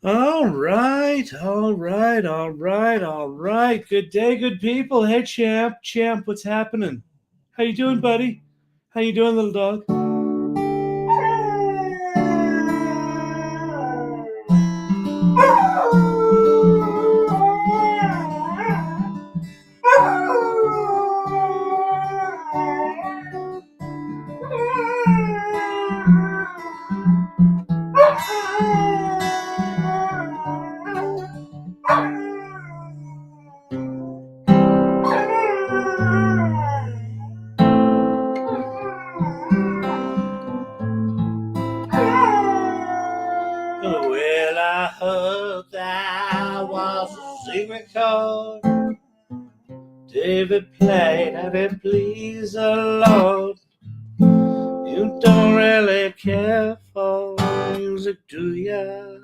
All right. Good day, good people. Hey, Champ, what's happening? How you doing, buddy? How you doing, little dog? Well, I heard that was a secret chord David played and it pleased the Lord. You don't really care for music, do ya?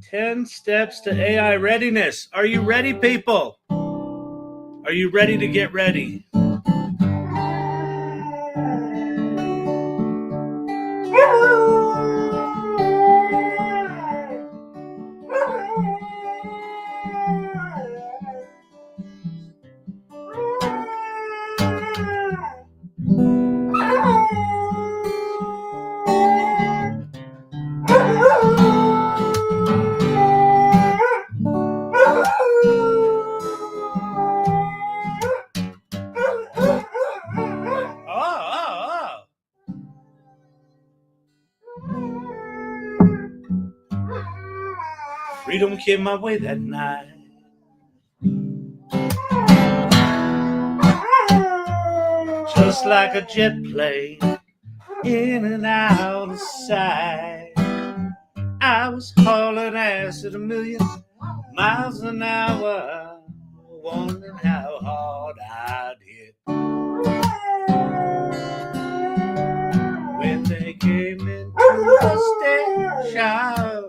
10 steps to AI readiness. Are you ready, people? Are you ready to get ready? Freedom came my way that night. Just like a jet plane, in and out of sight. I was hauling ass at 1,000,000 miles an hour, wondering how hard I'd hit. When they came into the station,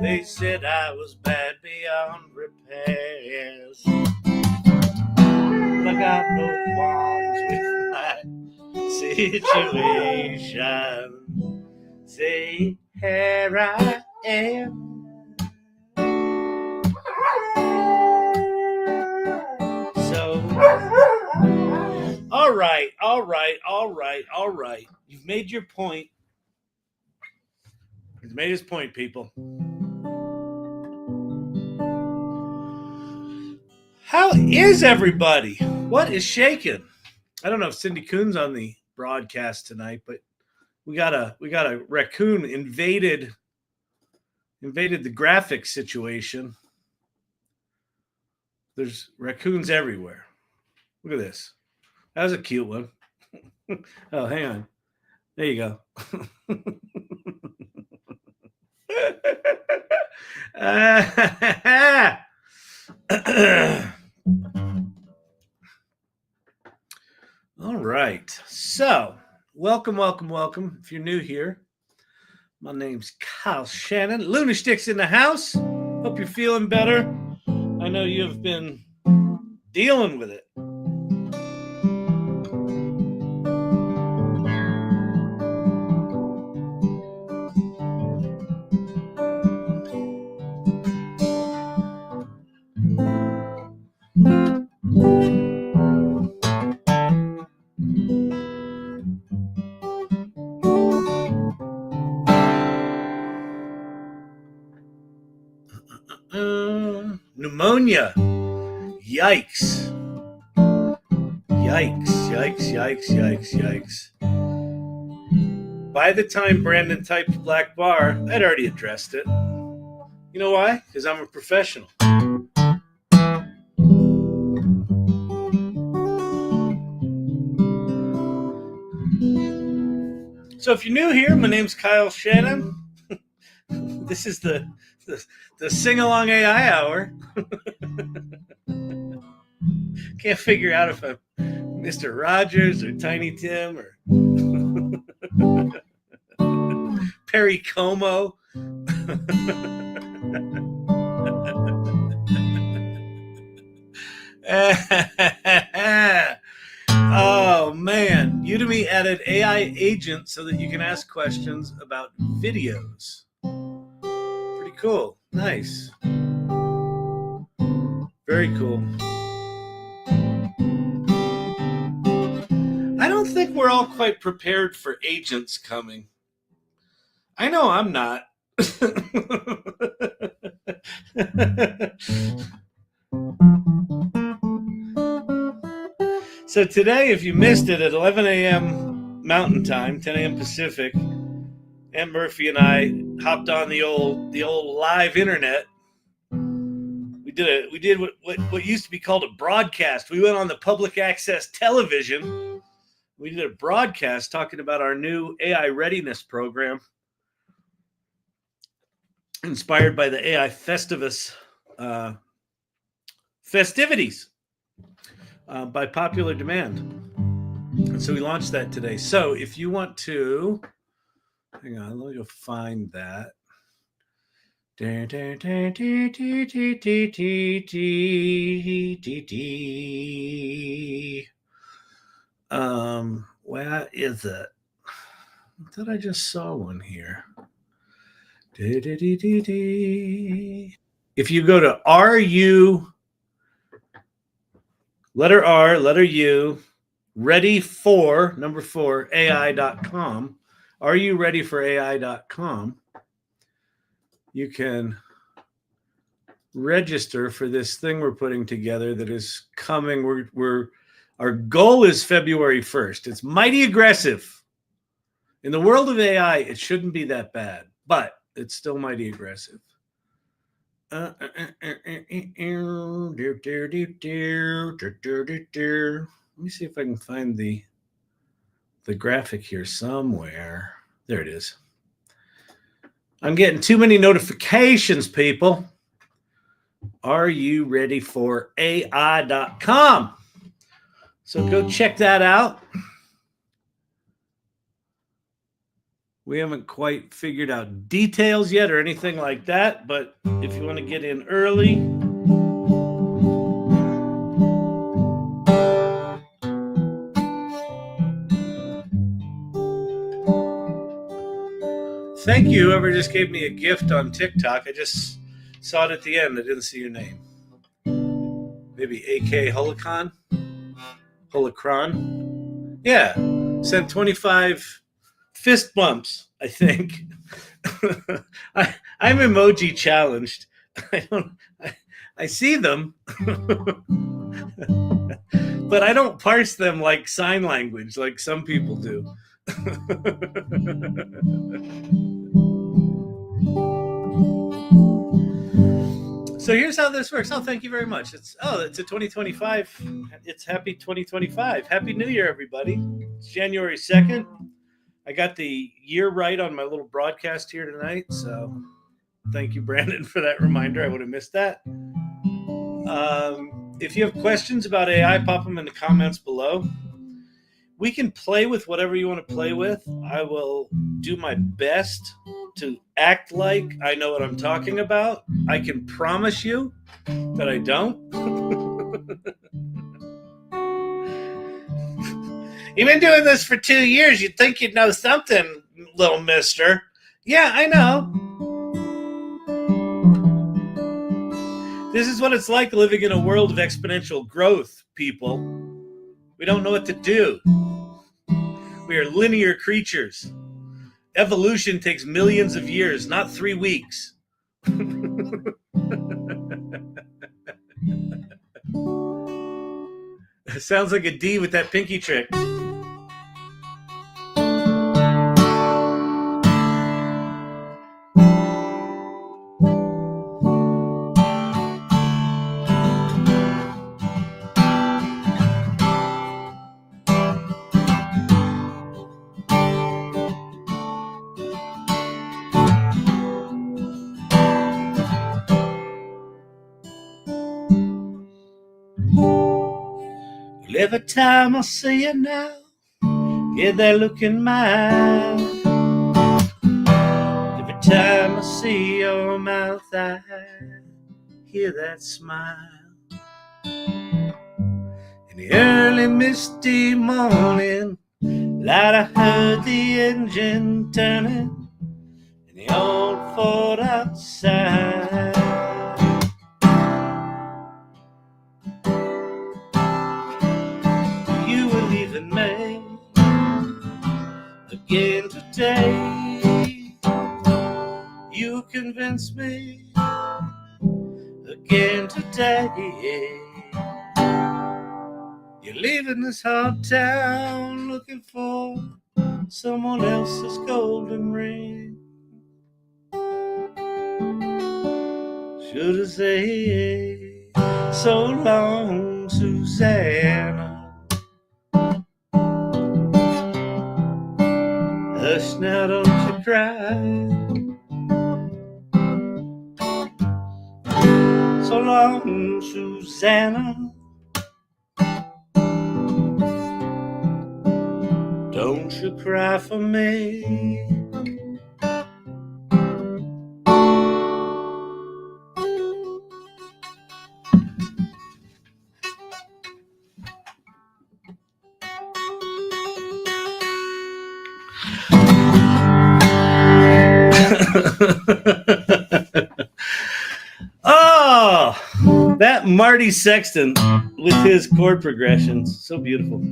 they said I was bad beyond repairs. I got no qualms with my situation. Say, here I am. So, all right. You've made your point. He's made his point, people. How is everybody? What is shaking? I don't know if Cindy Coon's on the broadcast tonight, but we got a raccoon invaded the graphics situation. There's raccoons everywhere. Look at this. That was a cute one. Oh, hang on. There you go. All right. So, welcome. If you're new here, my name's Kyle Shannon. Lunatic's in the house. Hope you're feeling better. I know you've been dealing with it. Pneumonia. Yikes. By the time Brandon typed Black Bar, I'd already addressed it. You know why? Because I'm a professional. So if you're new here, my name's Kyle Shannon. This is the Sing-Along AI Hour. Can't figure out if I'm Mr. Rogers or Tiny Tim or Perry Como. Oh man, Udemy added AI agent so that you can ask questions about videos. Pretty cool. Nice. Very cool. I don't think we're all quite prepared for agents coming. I know I'm not. So today, if you missed it at 11 a.m. Mountain Time, 10 a.m. Pacific, Aunt Murphy and I hopped on the old live internet. We did what used to be called a broadcast. We went on the public access television. We did a broadcast talking about our new AI Readiness program, inspired by the AI Festivus festivities by popular demand. And so we launched that today. So if you want to, hang on, let me go find that. Where is it? I thought I just saw one here. If you go to letter R, letter U, ready for, number 4, AI.com, are you ready for AI.com? You can register for this thing we're putting together that is coming. Our goal is February 1st. It's mighty aggressive. In the world of AI, it shouldn't be that bad, but it's still mighty aggressive. Let me see if I can find the graphic here somewhere. There it is. I'm getting too many notifications, people. Are you ready for AI.com? So go check that out. We haven't quite figured out details yet or anything like that, but if you want to get in early, thank you, whoever just gave me a gift on TikTok. I just saw it at the end. I didn't see your name. Maybe AK Holocron? Yeah. Sent 25 fist bumps, I think. I'm emoji challenged. I see them, but I don't parse them like sign language like some people do. So here's how this works. Oh, thank you very much. It's a 2025. It's happy 2025. Happy New Year, everybody. It's January 2nd. I got the year right on my little broadcast here tonight. So thank you, Brandon, for that reminder. I would have missed that. If you have questions about AI, pop them in the comments below. We can play with whatever you want to play with. I will do my best to act like I know what I'm talking about. I can promise you that I don't. You've been doing this for 2 years. You'd think you'd know something, little mister. Yeah, I know. This is what it's like living in a world of exponential growth, people. We don't know what to do. We are linear creatures. Evolution takes millions of years, not 3 weeks. Sounds like a D with that pinky trick. Every time I see you now, get that look in my eye. Every time I see your mouth, I hear that smile. In the early misty morning light, I heard the engine turning in the old Ford outside. You were leaving me again today. You convinced me again today. You're leaving this hot town looking for someone else's golden ring. Should I say so long, Susanna? Hush now, don't you cry. So long, Susanna. Don't you cry for me. Oh, that Marty Sexton with his chord progressions. So beautiful.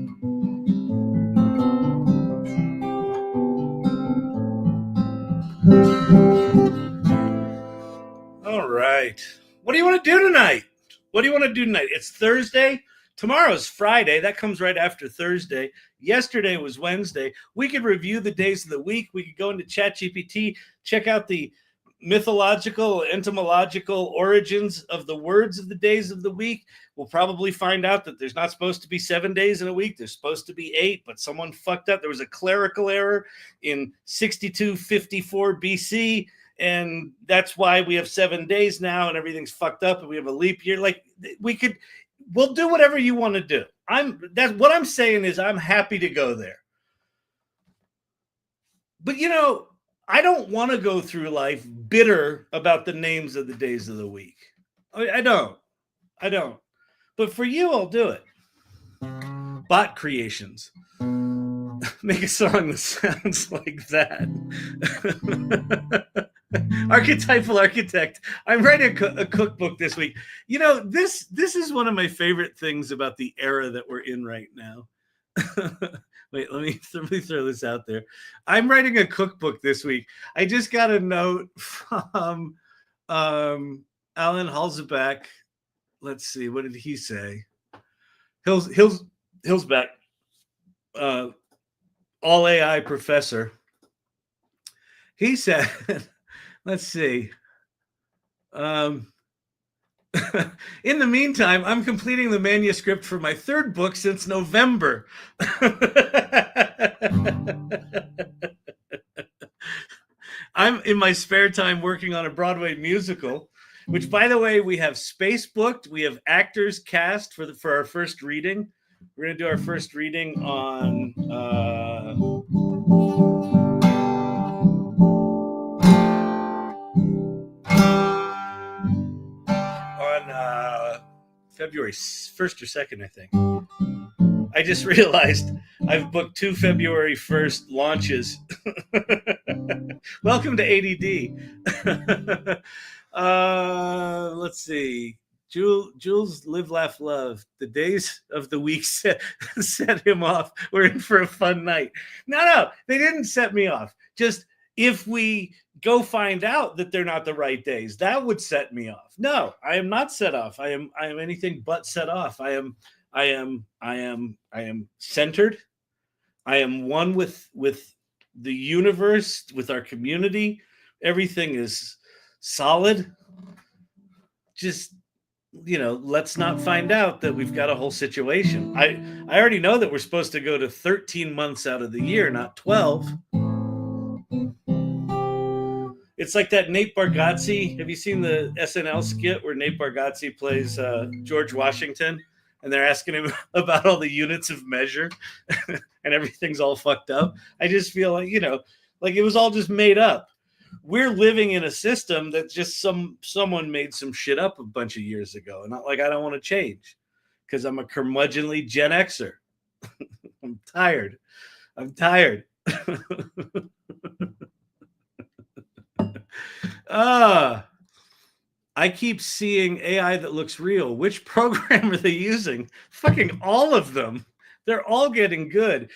All right. What do you want to do tonight? What do you want to do tonight? It's Thursday. Tomorrow's Friday. That comes right after Thursday. Yesterday was Wednesday. We could review the days of the week. We could go into ChatGPT, check out the mythological, entomological origins of the words of the days of the week. We'll probably find out that there's not supposed to be 7 days in a week. There's supposed to be 8, but someone fucked up. There was a clerical error in 6254 BC. And that's why we have 7 days now and everything's fucked up and we have a leap year. Like we'll do whatever you want to do. That's what I'm saying is I'm happy to go there. But I don't want to go through life bitter about the names of the days of the week. I don't. But for you, I'll do it. Bot creations. Make a song that sounds like that. Archetypal architect. I'm writing a cookbook this week. This is one of my favorite things about the era that we're in right now. Wait, let me throw this out there. I'm writing a cookbook this week. I just got a note from Alan Halzebach. Let's see, what did he say? Hillsback, all AI professor. He said, let's see. In the meantime, I'm completing the manuscript for my 3rd book since November. I'm in my spare time working on a Broadway musical, which, by the way, we have space booked. We have actors cast for our first reading. We're going to do our first reading on February 1st or 2nd, I think. I just realized I've booked 2 February 1st launches. Welcome to ADD. Let's see. Jules Live, Laugh, Love. The days of the week set him off. We're in for a fun night. No, they didn't set me off. Just if we go find out that they're not the right days, that would set me off. No, I am not set off. I am anything but set off. I am centered. I am one with the universe, with our community. Everything is solid. Just let's not find out that we've got a whole situation. I already know that we're supposed to go to 13 months out of the year, not 12. It's like that Nate Bargatze. Have you seen the SNL skit where Nate Bargatze plays George Washington? and they're asking him about all the units of measure and everything's all fucked up. I just feel like, like it was all just made up. We're living in a system that just someone made some shit up a bunch of years ago. And not like I don't want to change because I'm a curmudgeonly Gen Xer. I'm tired. I keep seeing AI that looks real. Which program are they using? Fucking all of them. They're all getting good.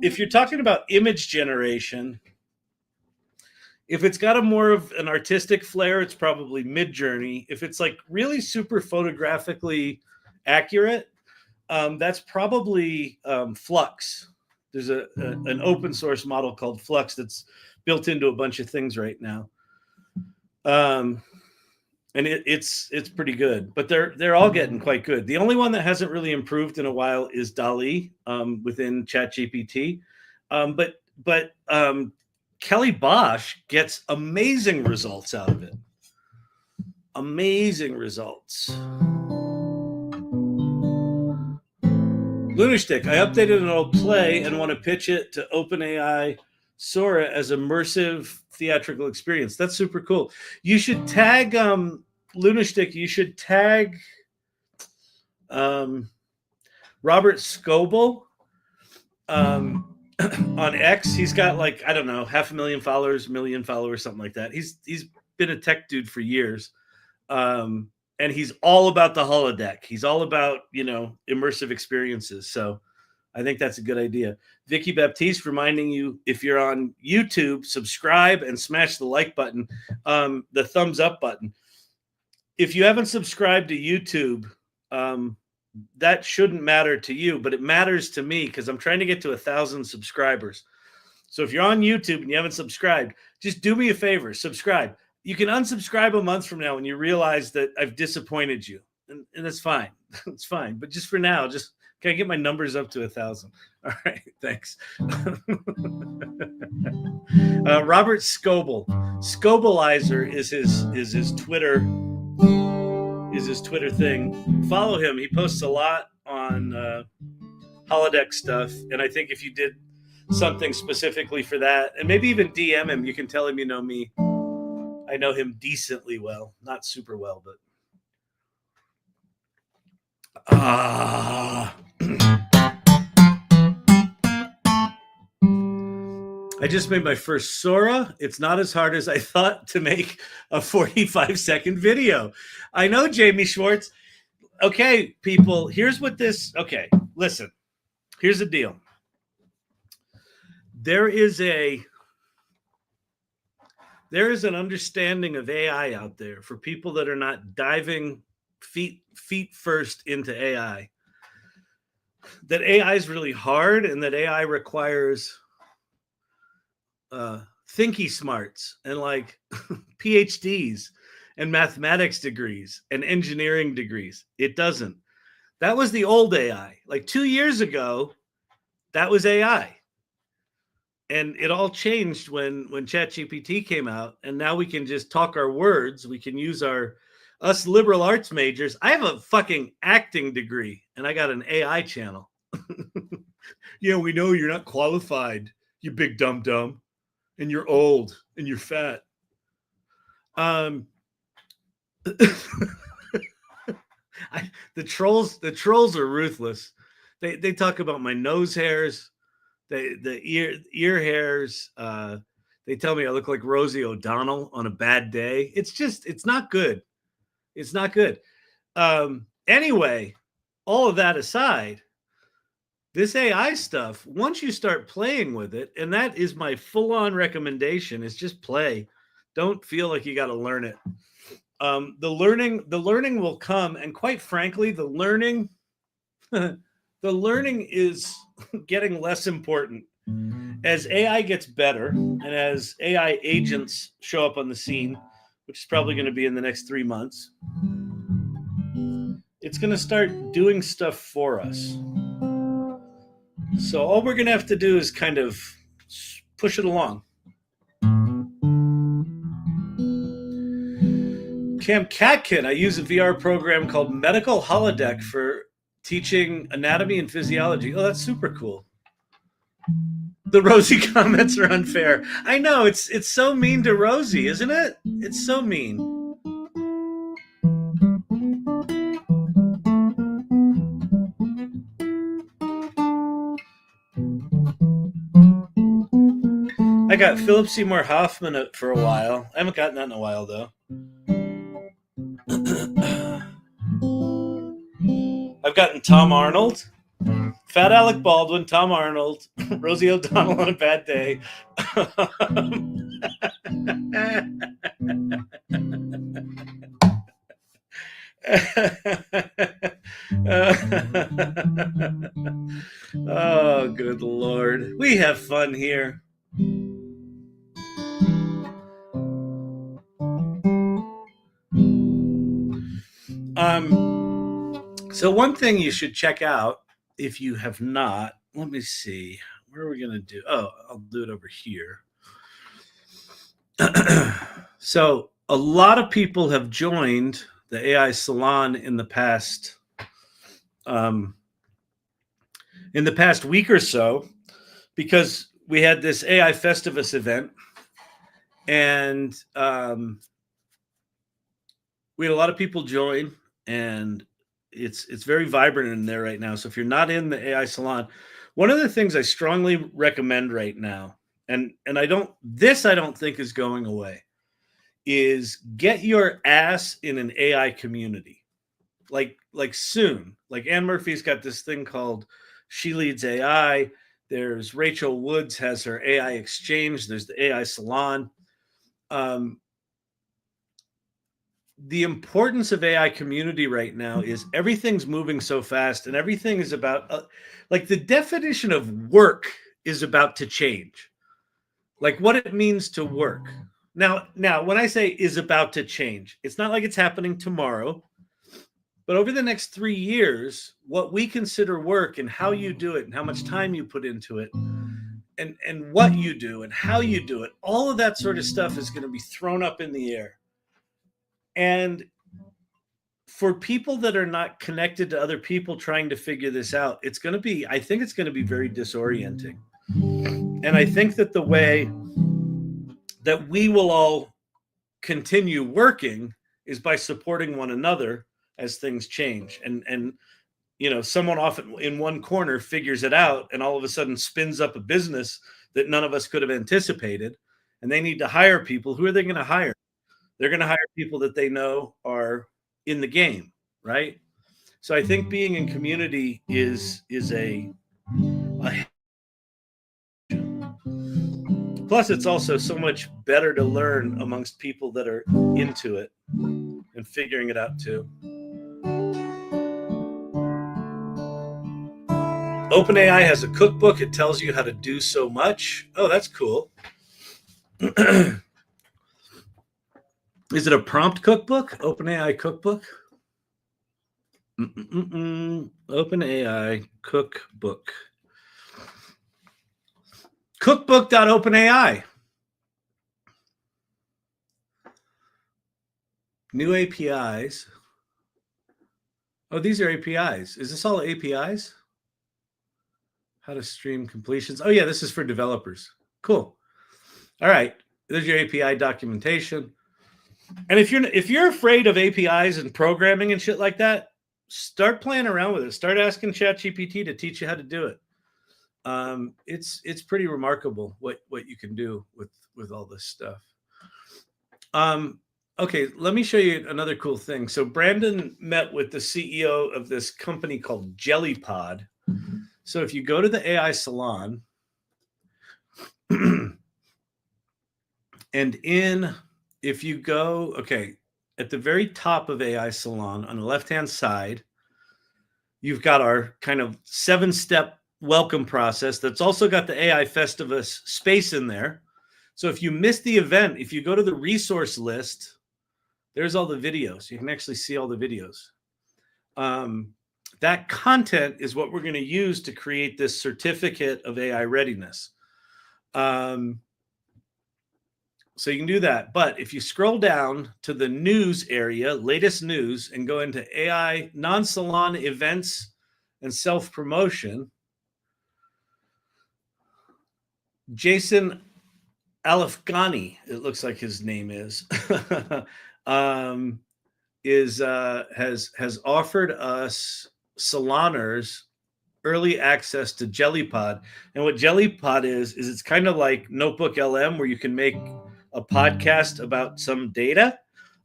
If you're talking about image generation, if it's got a more of an artistic flair, it's probably Midjourney. If it's like really super photographically accurate, that's probably Flux. There's an open source model called Flux that's built into a bunch of things right now, and it's pretty good. But they're all getting quite good. The only one that hasn't really improved in a while is DALL-E within ChatGPT, but Kelly Bosch gets amazing results out of it. Amazing results. Lunarstick, I updated an old play and want to pitch it to OpenAI Sora as immersive theatrical experience. That's super cool. You should tag Lunarstick. You should tag Robert Scoble on X. He's got like, I don't know, 500,000 followers, 1 million followers, something like that. He's been a tech dude for years. And he's all about the holodeck. He's all about, immersive experiences. So I think that's a good idea. Vicky Baptiste reminding you, if you're on YouTube, subscribe and smash the like button, the thumbs up button. If you haven't subscribed to YouTube, that shouldn't matter to you, but it matters to me because I'm trying to get to 1,000 subscribers. So if you're on YouTube and you haven't subscribed, just do me a favor, subscribe. You can unsubscribe a month from now when you realize that I've disappointed you. And that's fine. It's fine. But just for now, can I get my numbers up to 1,000? All right. Thanks. Robert Scoble. Scobleizer is his Twitter thing. Follow him. He posts a lot on holodeck stuff. And I think if you did something specifically for that, and maybe even DM him, you can tell him you know me. I know him decently well, not super well, but I just made my first Sora. It's not as hard as I thought to make a 45-second video. I know, Jamie Schwartz. Okay, people, here's what this... Okay, listen. Here's the deal. There is an understanding of AI out there for people that are not diving feet first into AI. That AI is really hard and that AI requires thinky smarts and like PhDs and mathematics degrees and engineering degrees. It doesn't. That was the old AI. Like 2 years ago, that was AI. And it all changed when ChatGPT came out, and now we can just talk our words. We can use us liberal arts majors. I have a fucking acting degree, and I got an AI channel. We know you're not qualified, you big dumb, and you're old and you're fat. The trolls are ruthless. They talk about my nose hairs. The ear hairs, they tell me I look like Rosie O'Donnell on a bad day. It's not good. It's not good. Anyway, all of that aside, this AI stuff, once you start playing with it, and that is my full-on recommendation, is just play. Don't feel like you got to learn it. The learning will come, and quite frankly, the learning is getting less important as AI gets better and as AI agents show up on the scene, which is probably going to be in the next 3 months. It's going to start doing stuff for us. So all we're going to have to do is kind of push it along. Cam Catkin, I use a VR program called Medical Holodeck for teaching anatomy and physiology. Oh, that's super cool. The Rosie comments are unfair. I know, it's so mean to Rosie, isn't it? It's so mean. I got Philip Seymour Hoffman for a while. I haven't gotten that in a while, though. I've gotten Tom Arnold, Fat Alec Baldwin, Tom Arnold, Rosie O'Donnell on a bad day. Oh, good Lord. We have fun here. So one thing you should check out if you have not, let me see, where are we going to do? Oh, I'll do it over here. So a lot of people have joined the AI Salon in the past week or so, because we had this AI Festivus event, and we had a lot of people join, and it's very vibrant in there right now. So if you're not in the AI Salon, one of the things I strongly recommend right now, and I don't think is going away, is get your ass in an AI community, like soon. Like Ann Murphy's got this thing called She Leads AI. There's Rachel Woods has her AI Exchange. There's the AI Salon. The importance of AI community right now is everything's moving so fast, and everything is about like the definition of work is about to change. Like what it means to work. Now, when I say is about to change, it's not like it's happening tomorrow, but over the next 3 years, what we consider work and how you do it and how much time you put into it and what you do and how you do it, all of that sort of stuff is going to be thrown up in the air. And for people that are not connected to other people trying to figure this out, I think it's going to be very disorienting. And I think that the way that we will all continue working is by supporting one another as things change. And someone off in one corner figures it out and all of a sudden spins up a business that none of us could have anticipated. And they need to hire people. Who are they going to hire? They're going to hire people that they know are in the game, right? So I think being in community is a plus it's also so much better to learn amongst people that are into it and figuring it out too. OpenAI has a cookbook. It tells you how to do so much. Oh, that's cool. Is it a prompt cookbook? OpenAI cookbook? OpenAI cookbook. Cookbook.openai. New APIs. Oh, these are APIs. Is this all APIs? How to stream completions. Oh, yeah, this is for developers. Cool. All right. There's your API documentation. And if you're afraid of APIs and programming and shit like that, start playing around with it. Start asking ChatGPT to teach you how to do it. It's pretty remarkable what you can do with all this stuff. Okay, let me show you another cool thing. So Brandon met with the CEO of this company called JellyPod. So if you go to the AI Salon, and if you go, at the very top of AI Salon on the left-hand side, you've got our kind of 7-step welcome process that's also got the AI Festivus space in there. So if you missed the event, if you go to the resource list, there's all the videos. You can actually see all the videos. That content is what we're going to use to create this certificate of AI readiness. So you can do that. But if you scroll down to the news area, latest news, and go into AI non-salon events and self-promotion, Jason Alafghani, it looks like his name is, um, has offered us saloners early access to JellyPod. And what JellyPod is it's kind of like Notebook LM, where you can make a podcast about some data,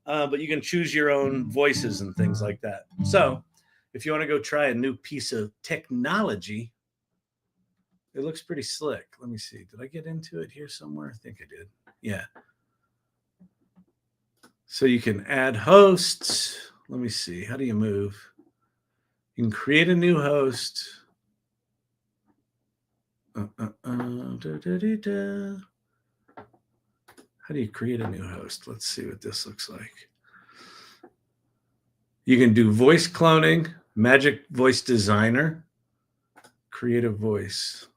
but you can choose your own voices and things like that. So if you want to go try a new piece of technology, it looks pretty slick. Let me see. Did I get into it here somewhere? I think I did. Yeah. So you can add hosts. Let me see. How do you move? You can create a new host. How do you create a new host? Let's see what this looks like. You can do voice cloning, Magic Voice Designer, create a voice.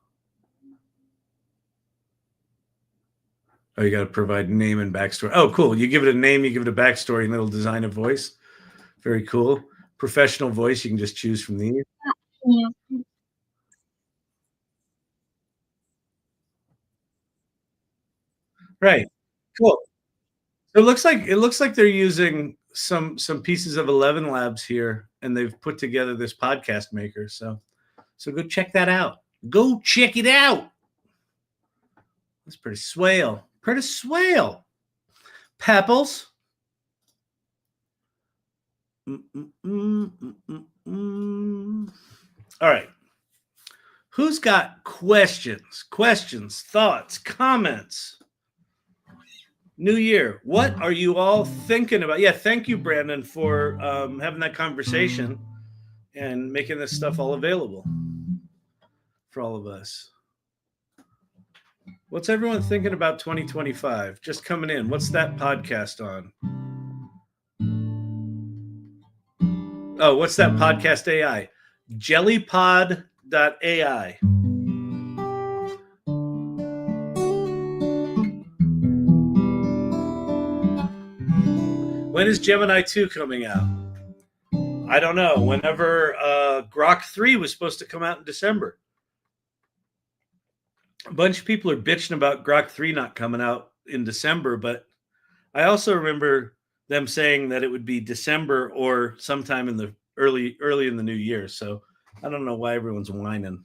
Oh, you got to provide name and backstory. Oh, cool. You give it a name, you give it a backstory, and it'll design a voice. Very cool. Professional voice, you can just choose from these. Yeah. Right. Cool. It looks like they're using some pieces of 11 Labs here, and they've put together this podcast maker. So go check that out. Go check it out. That's pretty swale. Pretty swale. Pepples. All right. Who's got questions, thoughts, comments? New year. What are you all thinking about? Yeah, thank you, Brandon, for having that conversation and making this stuff all available for all of us. What's everyone thinking about 2025? Just coming in. What's that podcast on? Oh, what's that podcast AI? Jellypod.ai. When is Gemini 2 coming out? I don't know. Whenever Grok 3 was supposed to come out in December. A bunch of people are bitching about Grok 3 not coming out in December, but I also remember them saying that it would be December or sometime in the early in the new year. So I don't know why everyone's whining.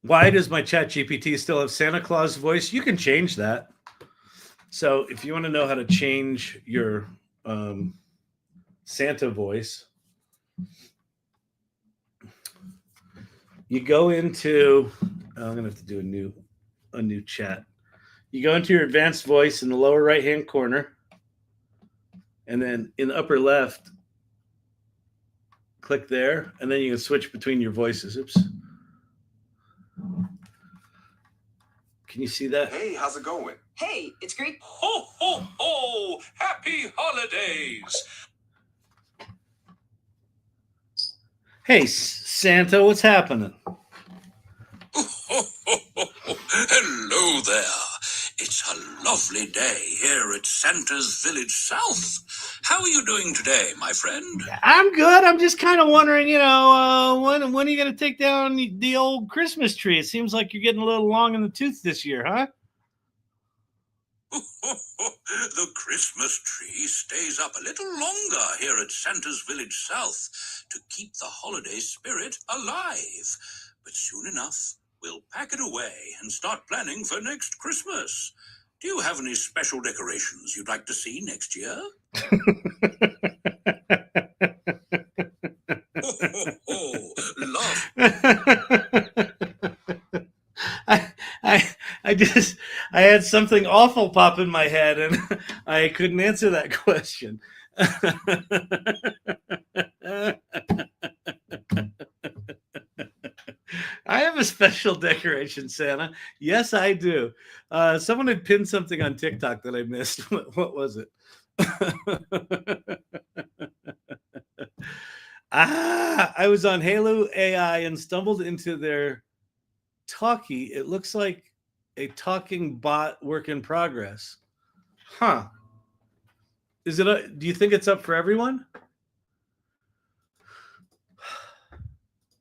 Why does my chat GPT still have Santa Claus voice? You can change that. So if you want to know how to change your Santa voice, you go into, I'm going to have to do a new chat. You go into your advanced voice in the lower right-hand corner, and then in the upper left, click there, and then you can switch between your voices. Oops. Can you see that? Hey, how's it going? Hey, it's great. Ho, ho, ho! Happy holidays! Hey, Santa, what's happening? Hello there. It's a lovely day here at Santa's Village South. How are you doing today, my friend? I'm good. I'm just kind of wondering, when are you going to take down the old Christmas tree? It seems like you're getting a little long in the tooth this year, huh? The Christmas tree stays up a little longer here at Santa's Village South to keep the holiday spirit alive. But soon enough, we'll pack it away and start planning for next Christmas. Do you have any special decorations you'd like to see next year? Love. I had something awful pop in my head and I couldn't answer that question. I have a special decoration, Santa. Yes, I do. Someone had pinned something on TikTok that I missed. What was it? I was on Halo AI and stumbled into their talkie. It looks like a talking bot work in progress. Huh. Is it do you think it's up for everyone?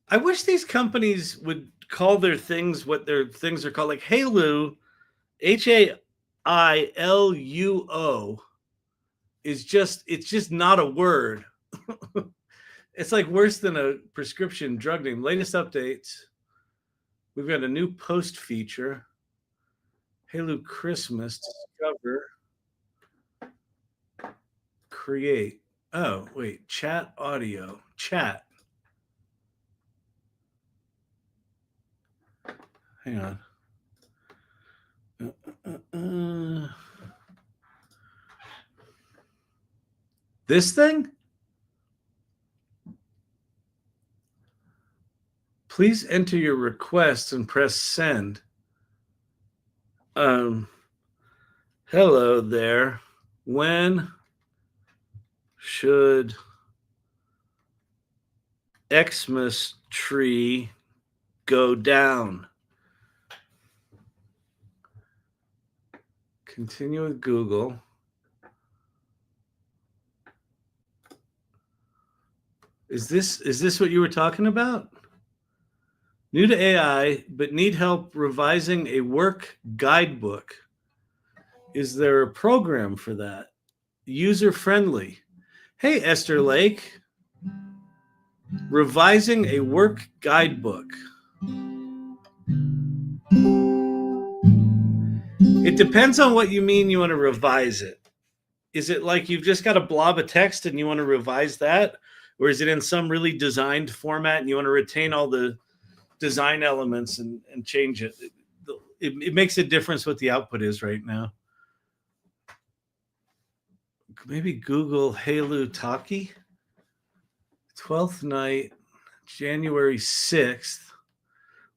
I wish these companies would call their things what their things are called, like Hailuo, Hailuo it's just not a word. It's like worse than a prescription drug name. Latest updates. We've got a new post feature. Hailuo Christmas. Discover. Create. Oh, wait. Chat audio. Chat. Hang on. This thing? Please enter your request and press send. Hello there. When should Xmas tree go down? Continue with Google. Is this what you were talking about? New to AI, but need help revising a work guidebook. Is there a program for that? User friendly. Hey, Esther Lake. Revising a work guidebook. It depends on what you mean you want to revise it. Is it like you've just got a blob of text and you want to revise that? Or is it in some really designed format and you want to retain all the design elements and change it? It makes a difference what the output is right now. Maybe Google Hailuo Taki. 12th night, January 6th.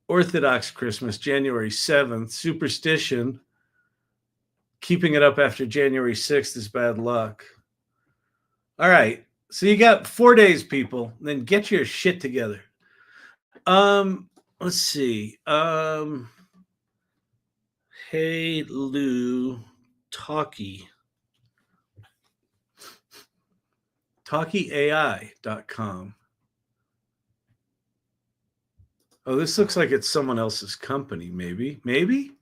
Orthodox Christmas, January 7th. Superstition. Keeping it up after January 6th is bad luck. All right. So you got 4 days, people. Then get your shit together. Let's see. Hailuo Taki. TalkieAI.com. Oh, this looks like it's someone else's company, maybe. Maybe?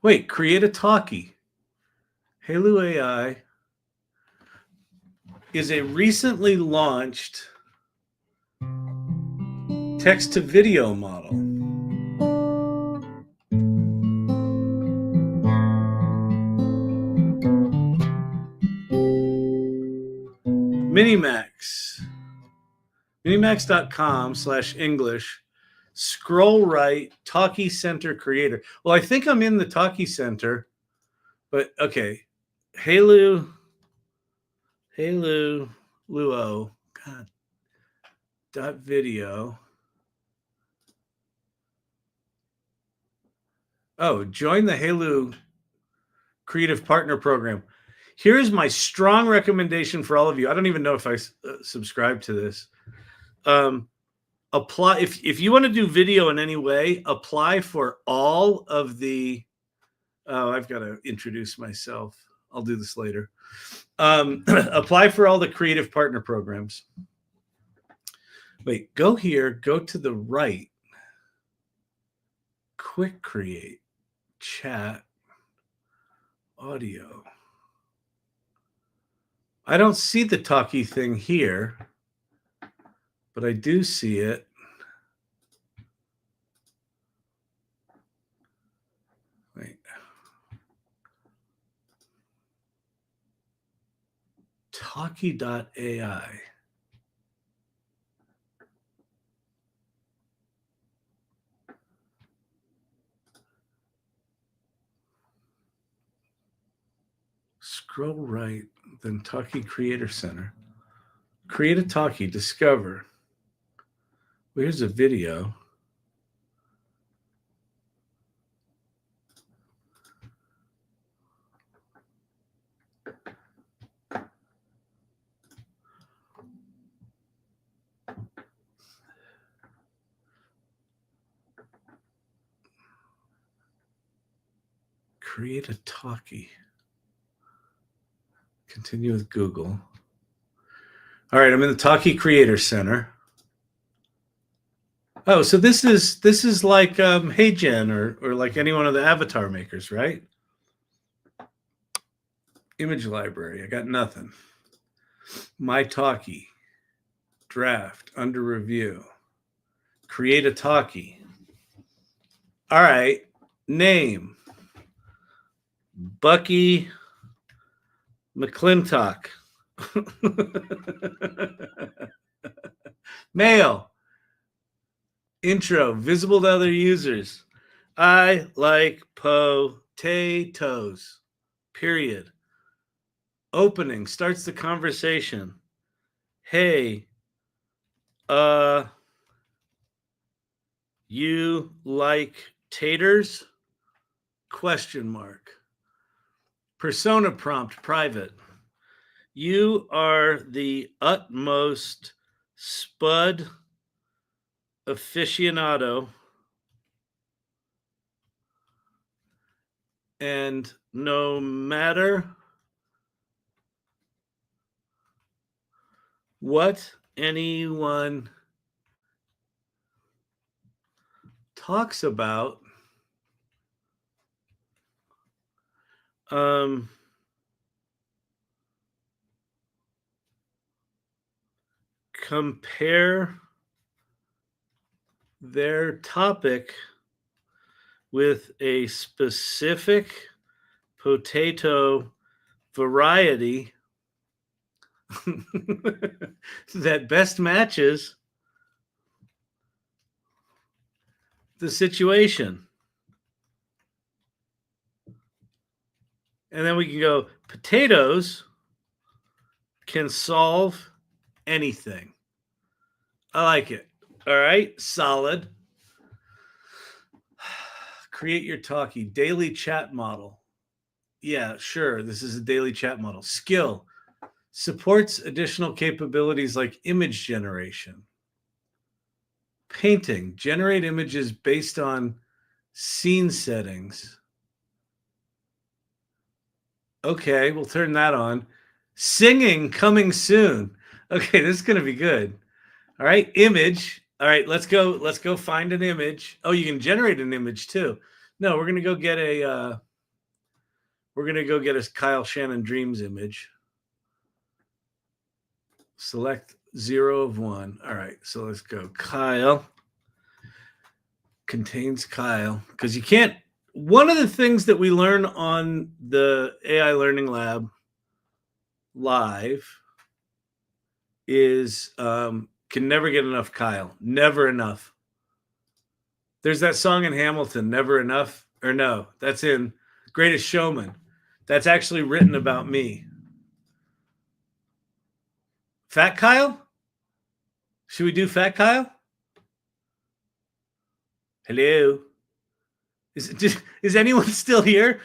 Wait, create a talkie. Hailuo AI is a recently launched text to video model. Minimax. Minimax.com/English. Scroll right, Talkie Center creator. Well, I think I'm in the Talkie Center, but okay. Hailuo Luo. God. Dot video. Oh, join the Hailuo Creative Partner Program. Here's my strong recommendation for all of you. I don't even know if I subscribe to this. Apply if you want to do video in any way. Apply for all of the. Oh, I've got to introduce myself. I'll do this later. Apply for all the creative partner programs. Wait, go here. Go to the right. Quick create, chat, audio. I don't see the talkie thing here, but I do see it. Wait. Talkie.ai. Scroll right, then Talkie Creator Center. Create a talkie, discover. Well, here's a video. Create a talkie. Continue with Google. All right, I'm in the Talkie Creator Center. Oh, so this is like HeyGen or like any one of the avatar makers, right? Image library. I got nothing. My Talkie. Draft under review. Create a talkie. All right. Name. Bucky McClintock. Male. Intro. Visible to other users. I like potatoes. Period. Opening. Starts the conversation. Hey, you like taters? Question mark. Persona prompt private. You are the utmost spud aficionado and no matter what anyone talks about, compare their topic with a specific potato variety that best matches the situation. And then we can go, potatoes can solve anything. I like it. All right, solid. Create your talkie. Daily chat model. Yeah, sure. This is a daily chat model. Skill. Supports additional capabilities like image generation. Painting. Generate images based on scene settings. Okay, we'll turn that on. Singing coming soon. Okay, this is going to be good. All right, image. All right, let's go find an image. Oh, you can generate an image too. No, we're going to go get a Kyle Shannon Dreams image. Select 0 of 1. All right, so let's go. Kyle contains Kyle, because you can't. One of the things that we learn on the AI Learning Lab live is can never get enough Kyle. Never enough. There's that song in Hamilton, Never Enough, or no, that's in Greatest Showman. That's actually written about me. Fat Kyle? Should we do Fat Kyle? Hello? Is anyone still here?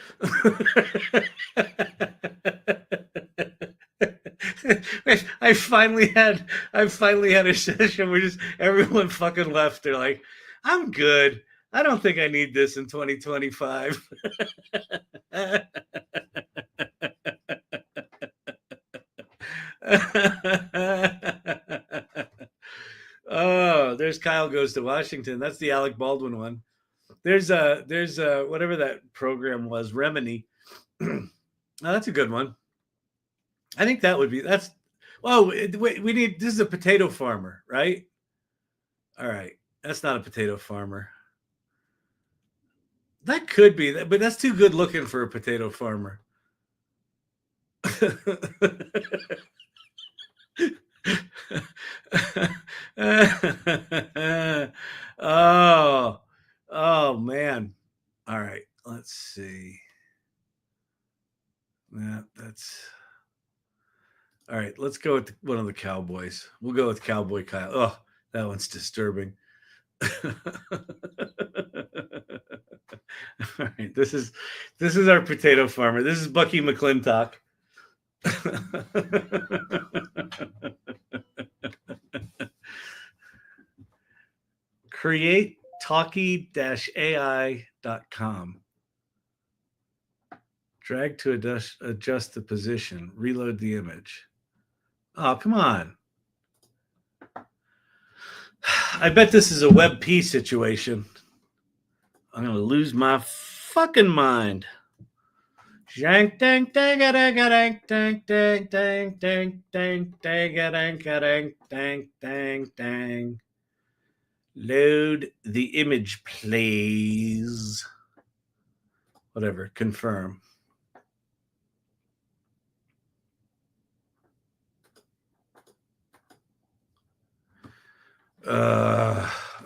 I finally had a session where just everyone fucking left. They're like, I'm good. I don't think I need this in 2025. Oh, there's Kyle Goes to Washington. That's the Alec Baldwin one. There's whatever that program was, Remini. Oh, that's a good one. I think that's. Well, we need. This is a potato farmer, right? All right, that's not a potato farmer. That could be, but that's too good looking for a potato farmer. Oh man. All right, let's see. Yeah, that's all right. Let's go with one of the Cowboys. We'll go with Cowboy Kyle. Oh, that one's disturbing. All right, this is our potato farmer. This is Bucky McClintock. Create talkie-ai.com. Drag to adjust the position. Reload the image. Oh, come on. I bet this is a WebP situation. I'm going to lose my fucking mind. Jank dang dang dang dang dang dang dang dang dang dang dang dang dang dang. Load the image, please. Whatever, confirm.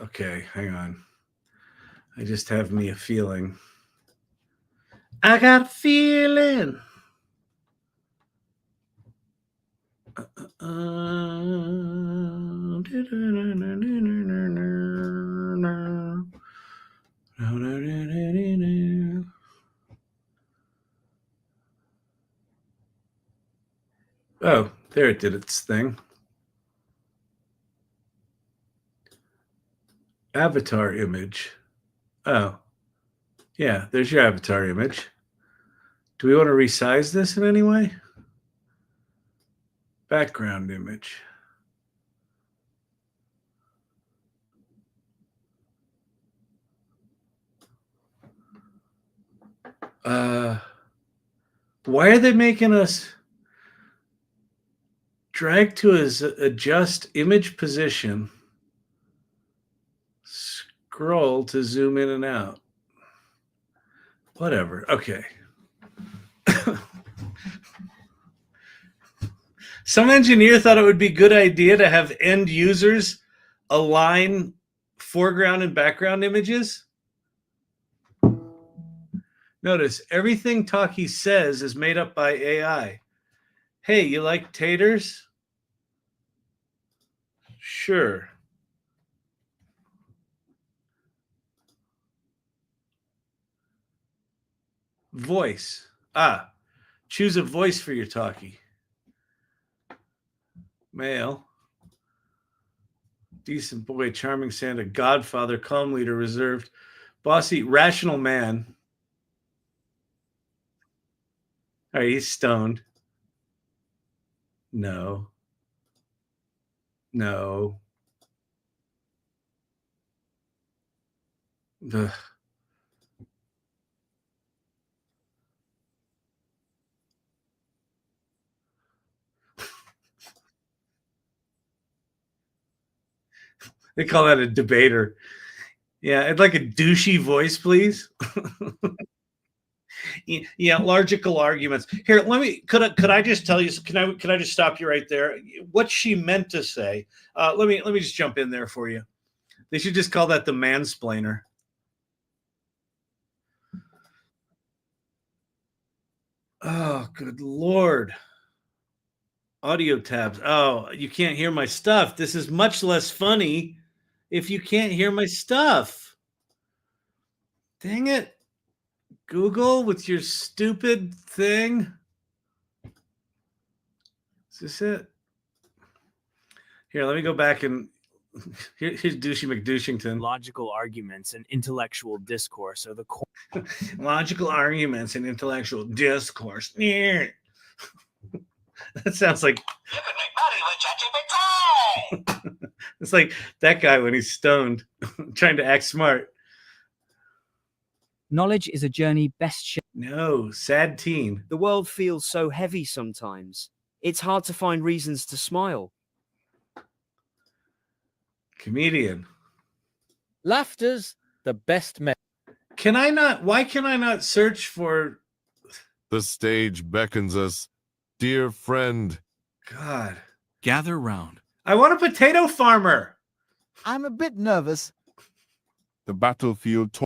Okay, hang on. I just have me a feeling. I got a feeling. Oh, there it did its thing. Avatar image. Oh, yeah, there's your avatar image. Do we want to resize this in any way? Background image. Why are they making us drag to adjust image position, scroll to zoom in and out? Whatever. Okay. Some engineer thought it would be a good idea to have end users align foreground and background images. Notice everything Talkie says is made up by AI. Hey, you like taters? Sure. Voice. Choose a voice for your Talkie. Male. Decent boy, charming Santa, Godfather, calm leader, reserved, bossy, rational man. All right, he's stoned. No. Ugh. They call that a debater. Yeah, I'd like a douchey voice, please. Yeah, logical arguments. Here, let me. Could I just tell you? Can I just stop you right there? What she meant to say. Let me just jump in there for you. They should just call that the mansplainer. Oh, good Lord. Audio tabs. Oh, you can't hear my stuff. This is much less funny if you can't hear my stuff. Dang it. Google with your stupid thing. Is this it? Here, let me go back and here's Douchey McDouchington. Logical arguments and intellectual discourse are the core. Logical arguments and intellectual discourse. That sounds like you can make money with ChatGPT. It's like that guy when he's stoned, trying to act smart. Knowledge is a journey best shared. No, sad teen. The world feels so heavy sometimes. It's hard to find reasons to smile. Comedian. Laughter's the best medicine. Why can I not search for The stage beckons us, dear friend. God? Gather round. I want a potato farmer. I'm a bit nervous. The battlefield.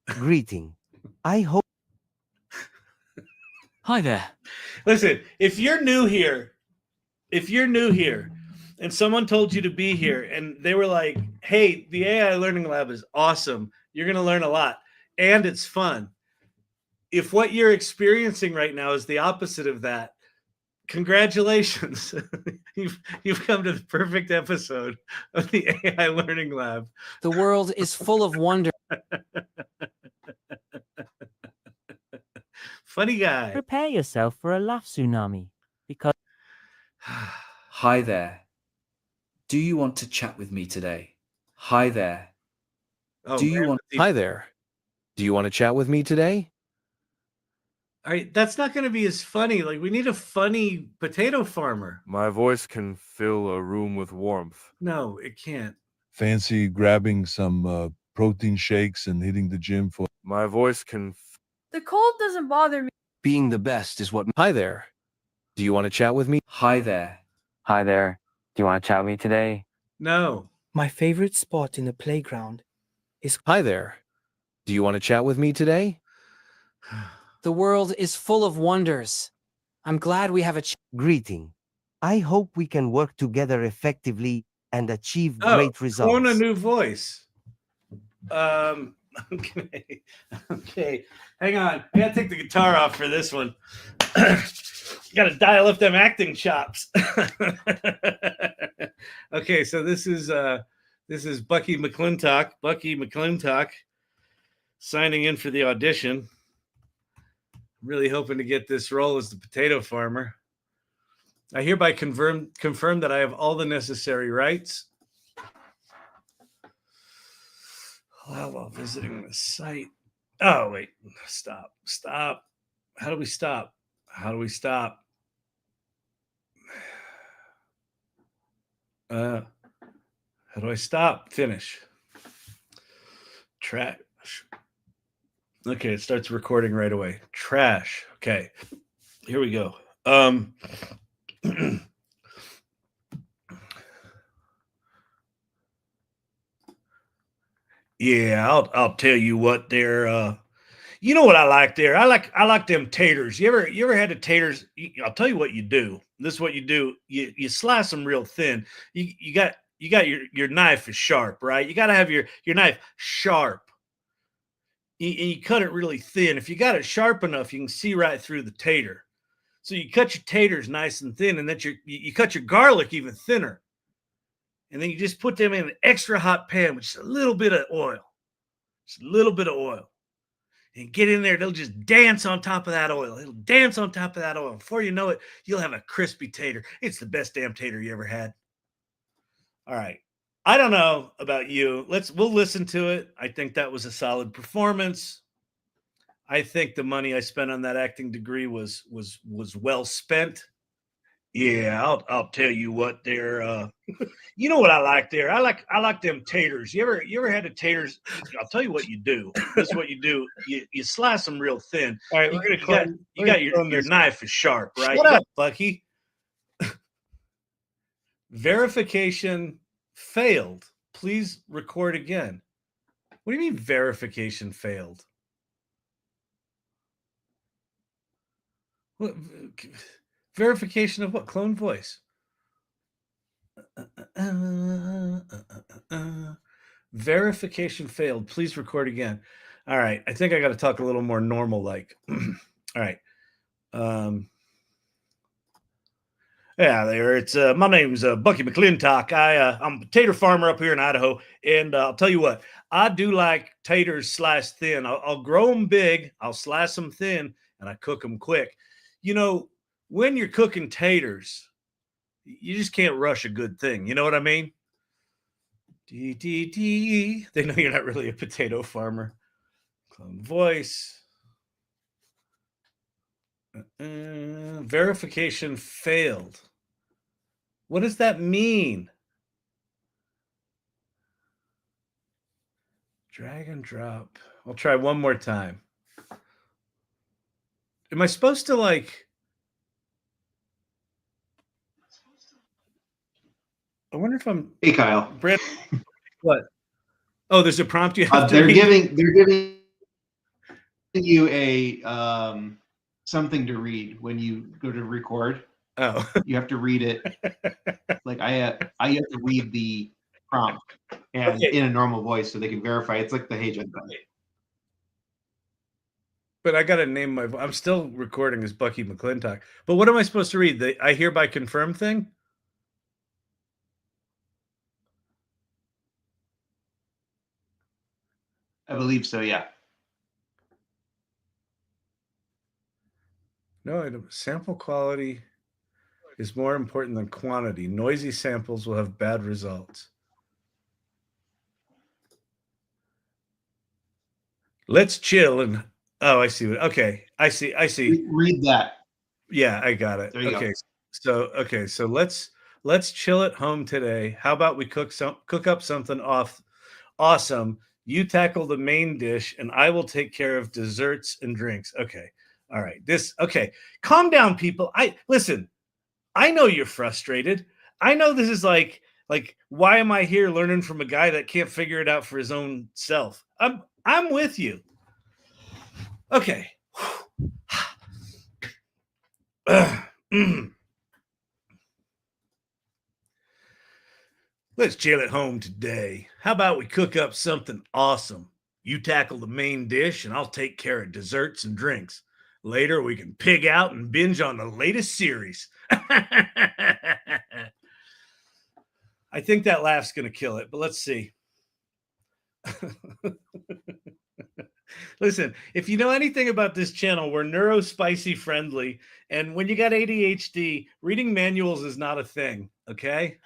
Greeting. I hope. Hi there. Listen, if you're new here, and someone told you to be here and they were like, hey, the AI Learning Lab is awesome. You're going to learn a lot and it's fun. If what you're experiencing right now is the opposite of that, congratulations. You've come to the perfect episode of the AI Learning Lab. The world is full of wonder. Funny guy. Prepare yourself for a laugh tsunami, because Hi there. Do you want to chat with me today? Hi there. Oh, Do you man, want- Hi there. Do you want to chat with me today? all right, that's not going to be as funny. Like, we need a funny potato farmer. My voice can fill a room with warmth. No, it can't. Fancy grabbing some protein shakes and hitting the gym for. My voice can. The cold doesn't bother me. being the best is what. Hi there. Do you want to chat with me? Hi there. Hi there. Do you want to chat with me today? No. My favorite spot in the playground is. Hi there. Do you want to chat with me today? The world is full of wonders. I'm glad we have a Greeting. I hope we can work together effectively and achieve Oh, great results. want a new voice. Okay. Okay. Hang on. I gotta take the guitar off for this one. Gotta dial up them acting chops. Okay, so this is Bucky McClintock. Bucky McClintock signing in for the audition. Really hoping to get this role as the potato farmer. I hereby confirm that I have all the necessary rights. While visiting the site. Oh, wait. Stop. How do we stop? How do I stop? Finish. Trash. Okay, it starts recording right away. Trash. Okay. Here we go. Yeah, I'll tell you what there. You know what I like there? I like them taters. You ever had the taters? I'll tell you what you do. This is what you do. You slice them real thin. You got your knife is sharp, right? You got to have your knife sharp. And you cut it really thin. If you got it sharp enough, you can see right through the tater. So you cut your taters nice and thin, and then you cut your garlic even thinner. And then you just put them in an extra hot pan with just a little bit of oil. Just a little bit of oil. And get in there, they'll just dance on top of that oil. It'll dance on top of that oil. Before you know it, you'll have a crispy tater. It's the best damn tater you ever had. All right. I don't know about you. We'll listen to it. I think that was a solid performance. I think the money I spent on that acting degree was well spent. Yeah, I'll tell you what there. You know what I like there? I like them taters. You ever had the taters? I'll tell you what you do. This is what you do. You slice them real thin. All right, you got your knife is sharp, right? Shut up, Bucky. Verification failed. Please record again. What do you mean verification failed? What verification of what? Clone voice. Verification failed. Please record again. All right. I think I got to talk a little more normal like. All right. Yeah, there. It's my name's Bucky McClintock. I'm a potato farmer up here in Idaho, and I'll tell you what, I do like taters sliced thin. I'll grow them big, I'll slice them thin, and I cook them quick. You know, when you're cooking taters, you just can't rush a good thing. You know what I mean? They know you're not really a potato farmer. Clone voice. Verification failed. What does that mean? Drag and drop. I'll try one more time. Am I supposed to like... I wonder if I'm... Hey, Kyle. Brad, what? Oh, there's a prompt you have to they're read? giving you a something to read when you go to record. Oh. You have to read it. Like I have to read the prompt and in a normal voice so they can verify. It's like the Hey Judd button. But I got to name my... I'm still recording as Bucky McClintock. But what am I supposed to read? The I hereby confirm thing? I believe so, yeah. No, sample quality is more important than quantity. Noisy samples will have bad results. Let's chill and I see what. Okay, I see. Read that. Yeah, I got it. There you go. So let's chill at home today. How about we cook up something awesome. You tackle the main dish and I will take care of desserts and drinks. Okay. All right. Okay. Calm down, people. Listen. I know you're frustrated. I know this is like why am I here learning from a guy that can't figure it out for his own self? I'm with you. Okay. Let's chill at home today. How about we cook up something awesome? You tackle the main dish and I'll take care of desserts and drinks. Later, we can pig out and binge on the latest series. I think that laugh's going to kill it, but let's see. Listen, if you know anything about this channel, we're neurospicy friendly. And when you got ADHD, reading manuals is not a thing, okay?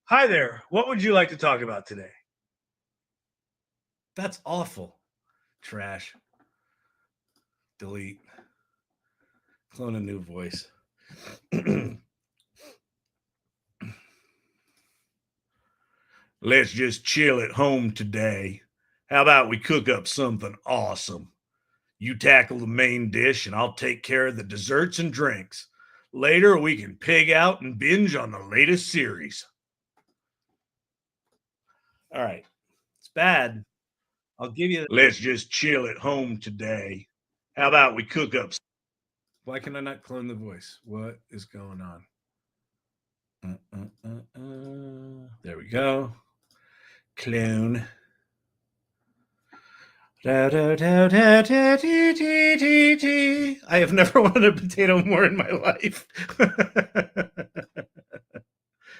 Hi there. What would you like to talk about today? That's awful. Trash. Delete. Clone a new voice. Let's just chill at home today. How about we cook up something awesome? You tackle the main dish and I'll take care of the desserts and drinks. Later, we can pig out and binge on the latest series. All right. It's bad. I'll give you. Let's just chill at home today. How about we cook up? Why can I not clone the voice? What is going on? There we go. Clone. I have never wanted a potato more in my life.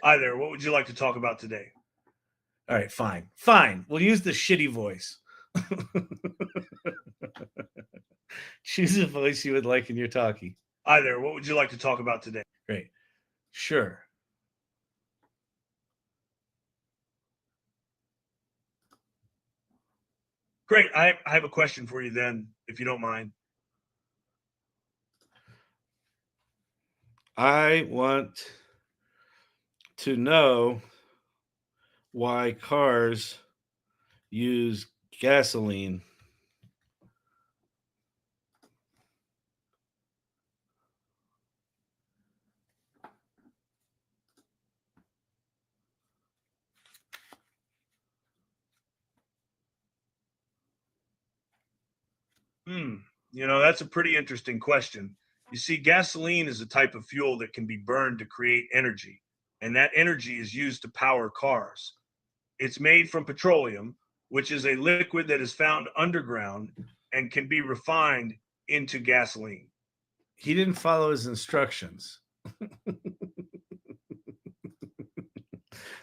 Hi there. What would you like to talk about today? All right, fine. We'll use the shitty voice. Choose a voice you would like in your talkie. Hi there. What would you like to talk about today? Great. Sure. Great. I have a question for you then, if you don't mind. I want to know why cars use gasoline. That's a pretty interesting question. You see, gasoline is a type of fuel that can be burned to create energy, and that energy is used to power cars. It's made from petroleum, which is a liquid that is found underground and can be refined into gasoline. He didn't follow his instructions.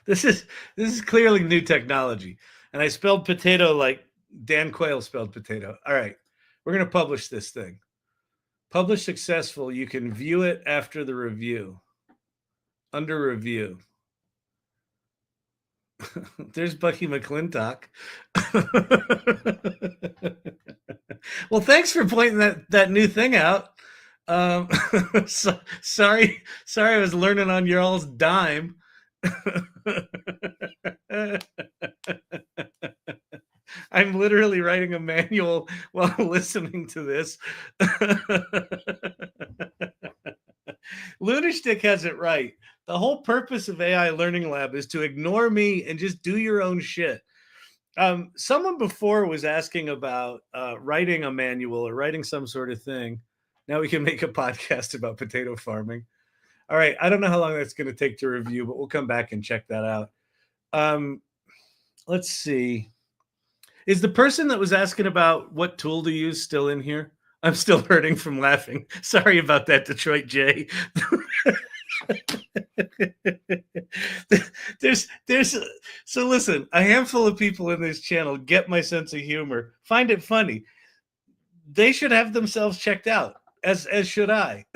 This is clearly new technology. And I spelled potato like Dan Quayle spelled potato. All right. We're going to publish this thing. Publish successful. You can view it after the review. Under review. There's Bucky McClintock. Well, thanks for pointing that new thing out. Sorry I was learning on your all's dime. I'm literally writing a manual while listening to this. Lunarstick has it right. The whole purpose of AI Learning Lab is to ignore me and just do your own shit. Someone before was asking about writing a manual or writing some sort of thing. Now we can make a podcast about potato farming. All right. I don't know how long that's going to take to review, but we'll come back and check that out. Let's see. Is the person that was asking about what tool to use still in here? I'm still hurting from laughing. Sorry about that, Detroit J. So listen, a handful of people in this channel get my sense of humor, find it funny. They should have themselves checked out. as should I.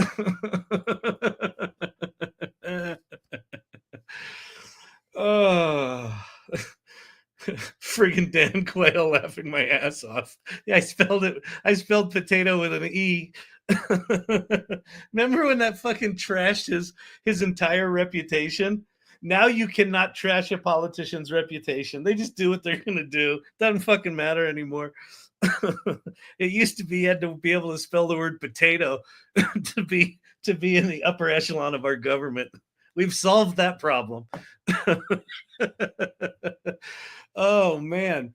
Oh, friggin' Dan Quayle laughing my ass off. Yeah, I spelled potato with an E. Remember when that fucking trashed his entire reputation? Now you cannot trash a politician's reputation. They just do what they're gonna do. Doesn't fucking matter anymore. It used to be you had to be able to spell the word potato to be in the upper echelon of our government. We've solved that problem. Oh man.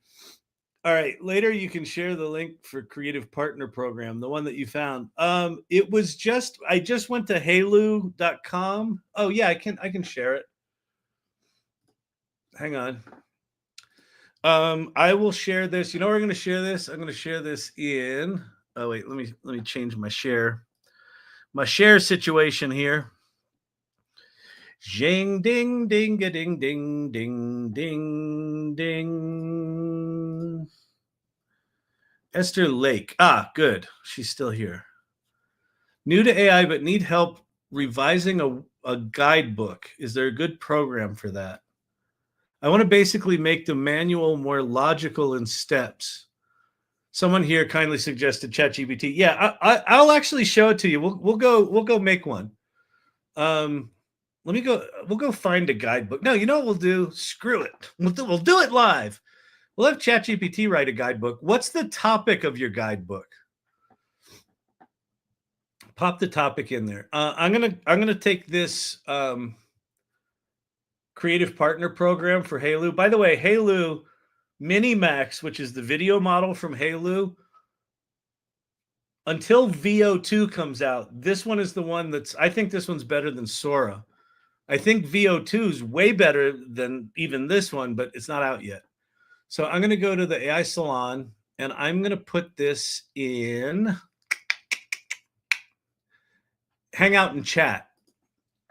All right, later you can share the link for Creative Partner Program, the one that you found. It was I just went to halu.com. Oh yeah, I can share it. Hang on. I will share this. You know where I'm going to share this? I'm going to share this in. Oh wait, let me change my share situation here. Jing ding ding a ding ding ding ding ding. Esther Lake. Ah, good. She's still here. New to AI, but need help revising a guidebook. Is there a good program for that? I want to basically make the manual more logical in steps. Someone here kindly suggested ChatGPT. Yeah, I'll actually show it to you. We'll go make one. We'll go find a guidebook. No, you know what we'll do? Screw it. We'll do it live. We'll have ChatGPT write a guidebook. What's the topic of your guidebook? Pop the topic in there. I'm gonna take this Creative Partner Program for Halu. By the way, Halu Minimax, which is the video model from Halu, until VO2 comes out, this one is the one I think this one's better than Sora. I think VO2 is way better than even this one, but it's not out yet. So I'm going to go to the AI Salon and I'm going to put this in Hangout and Chat.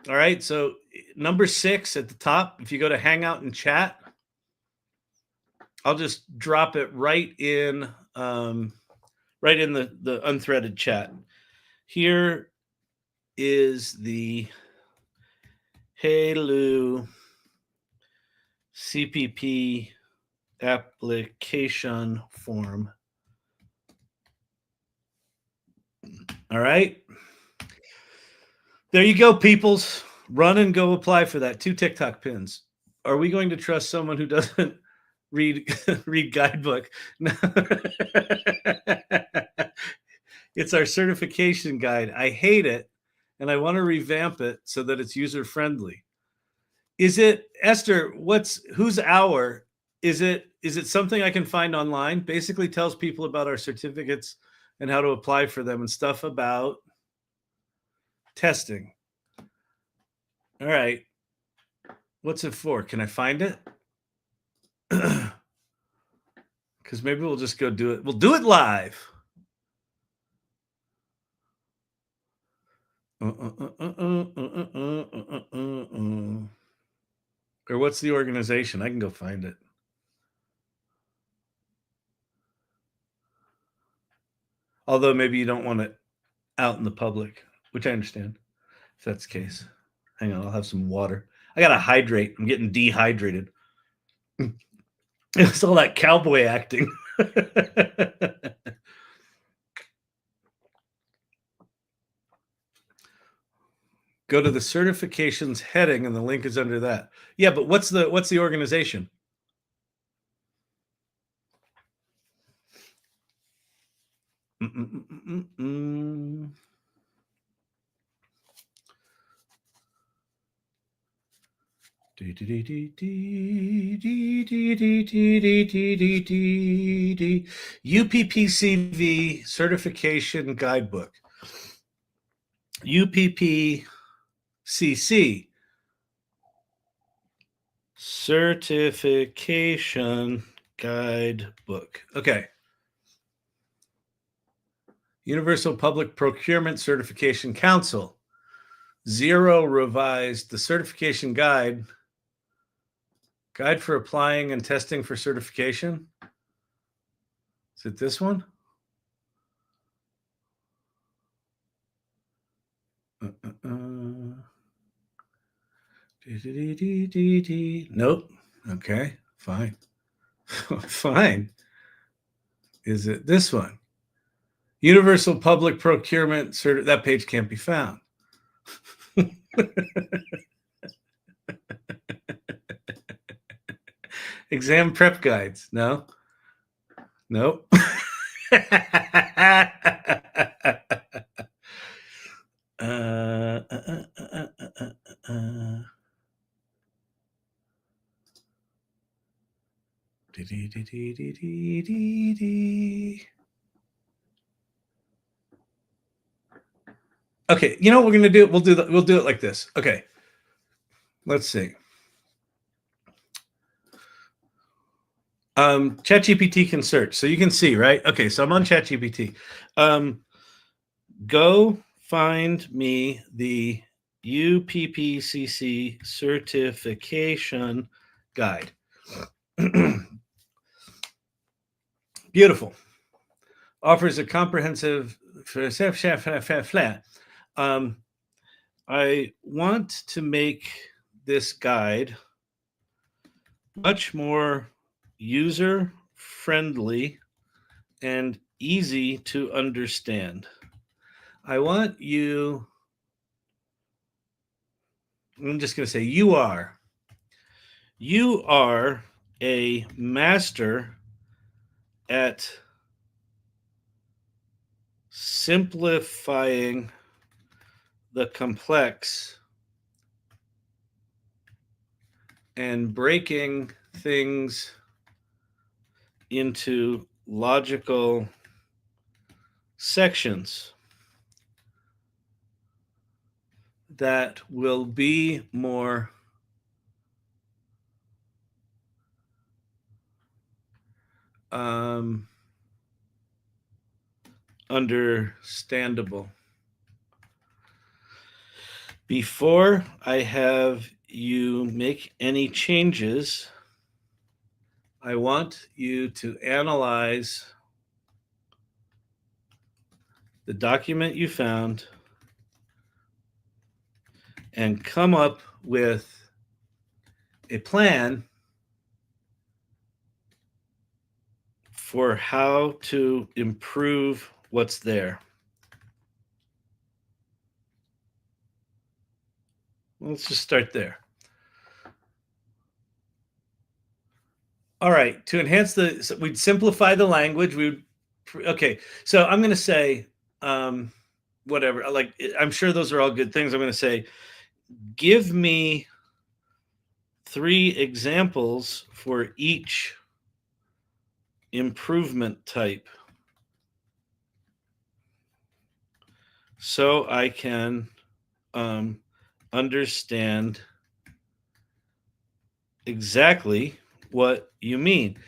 All right. So number 6 at the top, if you go to Hangout and Chat, I'll just drop it right in the unthreaded chat. Here is the Halu CPP application form. All right. There you go, peoples. Run and go apply for that. 2 TikTok pins. Are we going to trust someone who doesn't read Guidebook? No. It's our certification guide. I hate it, and I want to revamp it so that it's user friendly. Is it, Esther? Whose hour? Is it something I can find online? Basically tells people about our certificates and how to apply for them and stuff about testing. All right. What's it for? Can I find it? Because maybe we'll just go do it. We'll do it live. Or what's the organization? I can go find it. Although maybe you don't want it out in the public, which I understand if that's the case. Hang on, I'll have some water. I gotta hydrate. I'm getting dehydrated. It's all that cowboy acting. Go to the certifications heading, and the link is under that. Yeah, but what's the organization? UPPCV Certification Guidebook. UPPCC Certification Guidebook. Okay. Universal Public Procurement Certification Council. 0 revised the certification guide. Guide for applying and testing for certification. Is it this one? Nope. Okay, fine. Fine. Is it this one? Universal Public Procurement that page can't be found. Exam prep guides. No. Nope. Okay, you know what we're gonna do? We'll do it like this. Okay. Let's see. ChatGPT can search, so you can see, right? Okay, so I'm on ChatGPT. Go find me the UPPCC certification guide. Beautiful. Offers a comprehensive. I want to make this guide much more user friendly and easy to understand. I want you, I'm just going to say you are a master at simplifying the complex and breaking things into logical sections that will be more understandable. Before I have you make any changes, I want you to analyze the document you found and come up with a plan for how to improve what's there. Let's just start there. All right, to enhance so we'd simplify the language. Okay, so I'm going to say, whatever, like, I'm sure those are all good things. I'm going to say, give me 3 examples for each improvement type so I can understand exactly what you mean.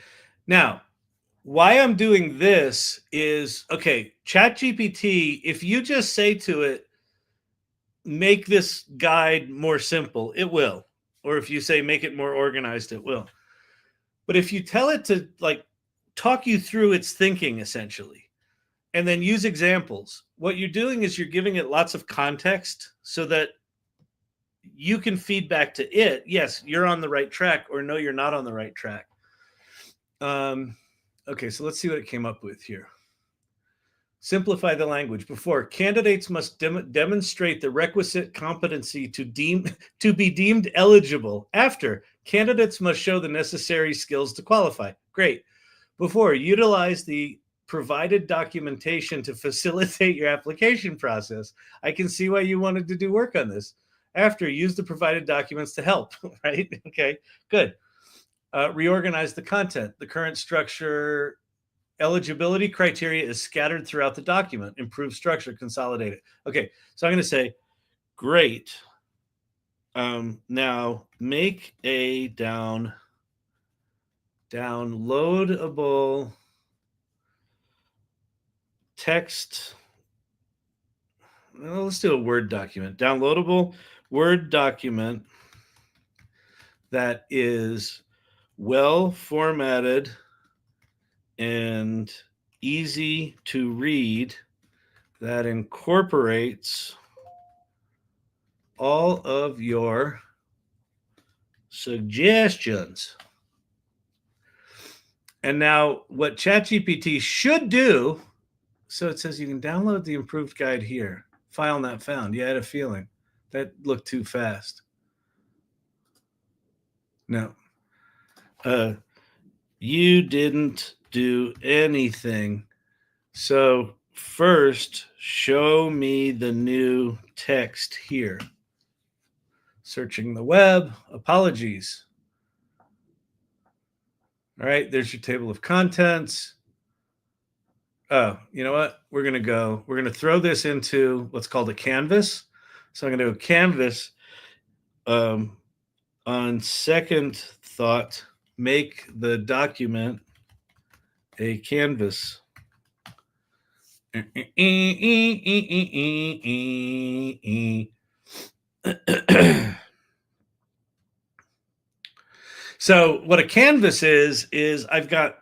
Now, why I'm doing this is, okay, ChatGPT, if you just say to it, make this guide more simple, it will. Or if you say make it more organized, it will. But if you tell it to like talk you through its thinking essentially, and then use examples, what you're doing is you're giving it lots of context so that you can feed back to it, yes, you're on the right track, or no, you're not on the right track. Okay, so let's see what it came up with here. Simplify the language. Before, candidates must demonstrate the requisite competency to be deemed eligible. After, candidates must show the necessary skills to qualify. Great. Before, utilize the provided documentation to facilitate your application process. I can see why you wanted to do work on this. After, use the provided documents to help, right? Okay, good. Reorganize the content. The current structure, eligibility criteria is scattered throughout the document. Improve structure, consolidate it. Okay, so I'm going to say, great. Now make a downloadable text. Well, let's do a Word document. Downloadable Word document that is well formatted and easy to read, that incorporates all of your suggestions. And now what ChatGPT should do, so it says you can download the improved guide here. File not found. Yeah, I had a feeling. That looked too fast. No. You didn't do anything. So first, show me the new text here. Searching the web. Apologies. All right, there's your table of contents. Oh, you know what? We're going to throw this into what's called a canvas. So I'm going to do a canvas. On second thought, make the document a canvas. So what a canvas is I've got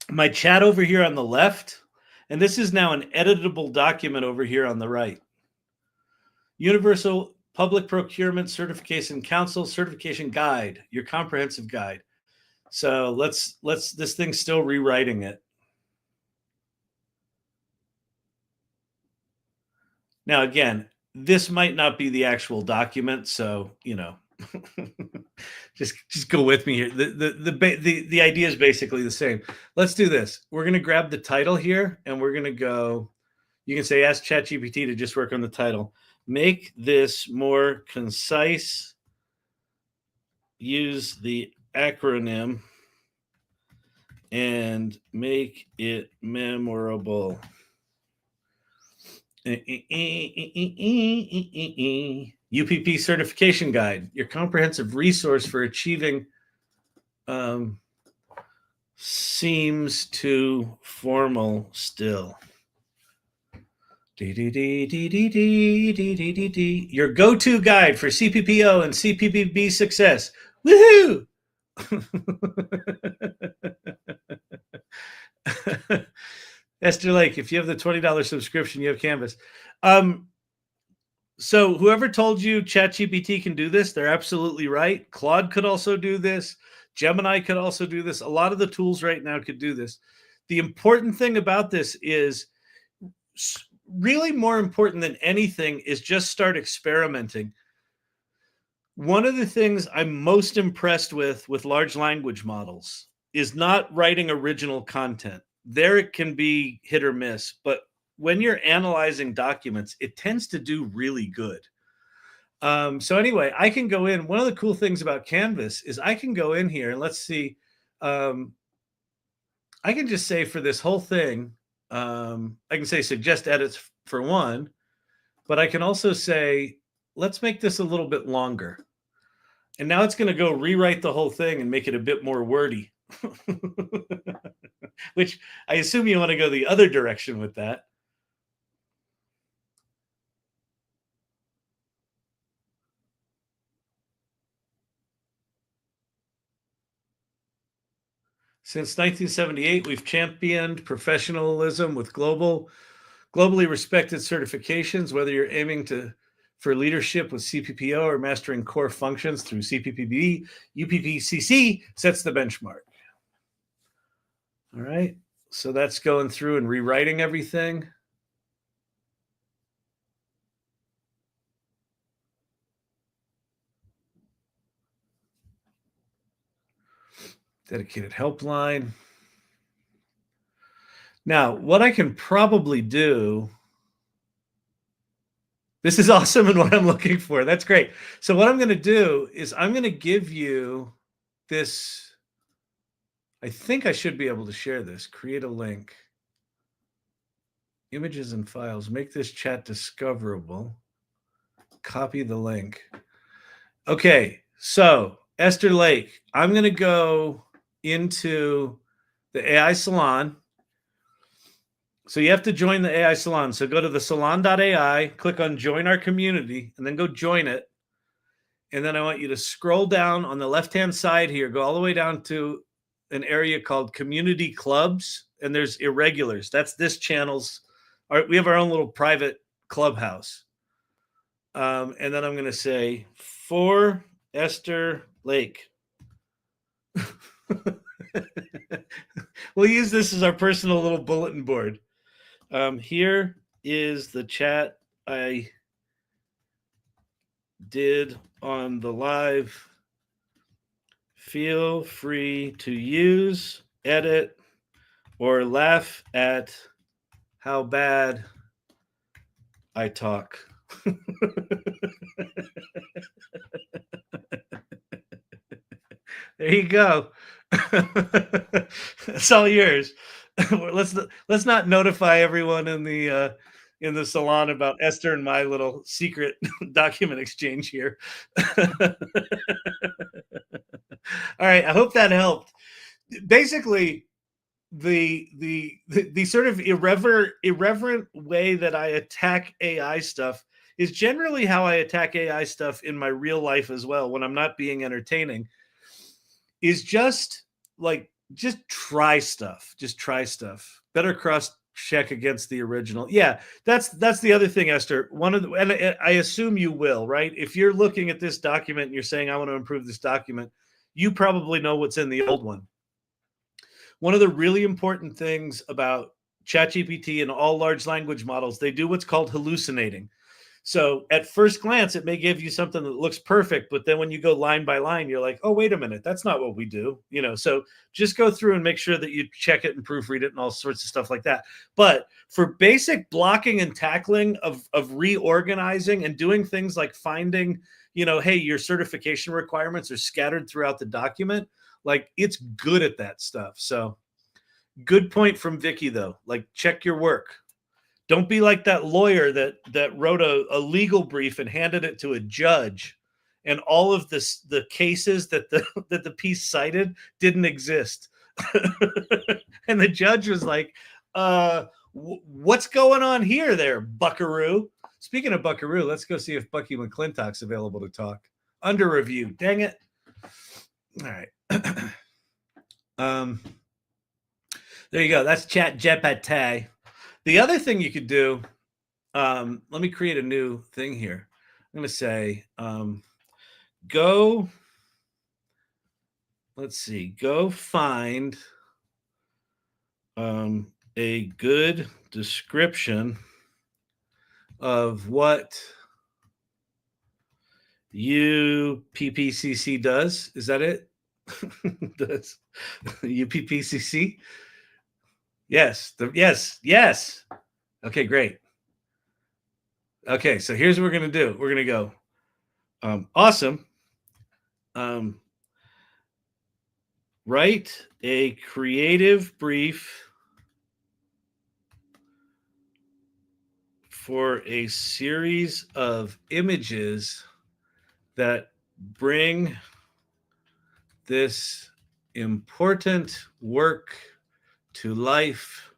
my chat over here on the left, and this is now an editable document over here on the right. Universal Public Procurement Certification Council Certification Guide, your comprehensive guide. So let's this thing's still rewriting it. Now again, this might not be the actual document, so you know, just go with me here. The idea is basically the same. Let's do this. We're going to grab the title here, and we're going to go. You can say, ask ChatGPT to just work on the title. Make this more concise. Use the acronym and make it memorable. UPP Certification Guide, your comprehensive resource for achieving seems too formal still. Your go-to guide for CPPO and CPPB success. Woohoo! Esther Lake, if you have the $20 subscription, you have Canvas. So whoever told you ChatGPT can do this, they're absolutely right. Claude could also do this. Gemini could also do this. A lot of the tools right now could do this. The important thing about this is really more important than anything is just start experimenting. One of the things I'm most impressed with large language models is not writing original content. There it can be hit or miss, but when you're analyzing documents, it tends to do really good. So anyway, I can go in. One of the cool things about Canvas is I can go in here and let's see. I can just say for this whole thing, I can say suggest edits for one, but I can also say, let's make this a little bit longer. And now it's going to go rewrite the whole thing and make it a bit more wordy, which I assume you want to go the other direction with that. Since 1978, we've championed professionalism with globally respected certifications, whether you're aiming for leadership with CPPO or mastering core functions through CPPB, UPPCC sets the benchmark. All right, so that's going through and rewriting everything. Dedicated helpline. Now, what I can probably do, this is awesome and what I'm looking for. That's great. So what I'm going to do is I'm going to give you this. I think I should be able to share this. Create a link. Images and files. Make this chat discoverable. Copy the link. Okay, so Esther Lake, I'm going to go into the AI Salon. So you have to join the AI Salon. So go to the salon.ai, click on join our community, and then go join it. And then I want you to scroll down on the left-hand side here, go all the way down to an area called community clubs, and there's irregulars. That's this channel's. We have our own little private clubhouse. And then I'm going to say for Esther Lake. We'll use this as our personal little bulletin board. Here is the chat I did on the live. Feel free to use, edit, or laugh at how bad I talk. There you go. It's all yours. Let's not notify everyone in the salon about Esther and my little secret document exchange here. All right, I hope that helped. Basically, the sort of irreverent way that I attack AI stuff is generally how I attack AI stuff in my real life as well when I'm not being entertaining. Is just try stuff. Just try stuff. Better cross check against the original. Yeah, that's the other thing, Esther. And I assume you will, right? If you're looking at this document and you're saying, I want to improve this document, you probably know what's in the old one. One of the really important things about ChatGPT and all large language models, they do what's called hallucinating. So at first glance, it may give you something that looks perfect, but then when you go line by line, you're like, oh, wait a minute, that's not what we do. So just go through and make sure that you check it and proofread it and all sorts of stuff like that. But for basic blocking and tackling of reorganizing and doing things like finding, hey, your certification requirements are scattered throughout the document, like it's good at that stuff. So good point from Vicky, though. Like, check your work. Don't be like that lawyer that wrote a legal brief and handed it to a judge, and all of the cases that the piece cited didn't exist. And the judge was like, what's going on here there, Buckaroo? Speaking of Buckaroo, let's go see if Bucky McClintock's available to talk. Under review. Dang it. All right. There you go. That's Chat GPT. The other thing you could do, let me create a new thing here. I'm going to say, go find a good description of what UPPCC does. Is that it? Does UPPCC? Yes. Yes. Okay, great. Okay, so here's what we're going to do. We're going to go, awesome. Write a creative brief for a series of images that bring this important work to life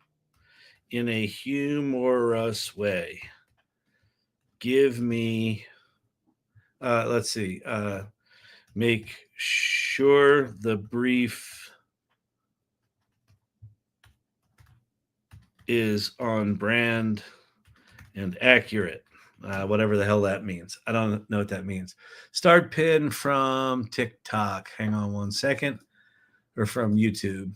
in a humorous way. Give me, let's see, make sure the brief is on brand and accurate. Whatever the hell that means. I don't know what that means. Start pin from TikTok. Hang on one second. Or from YouTube.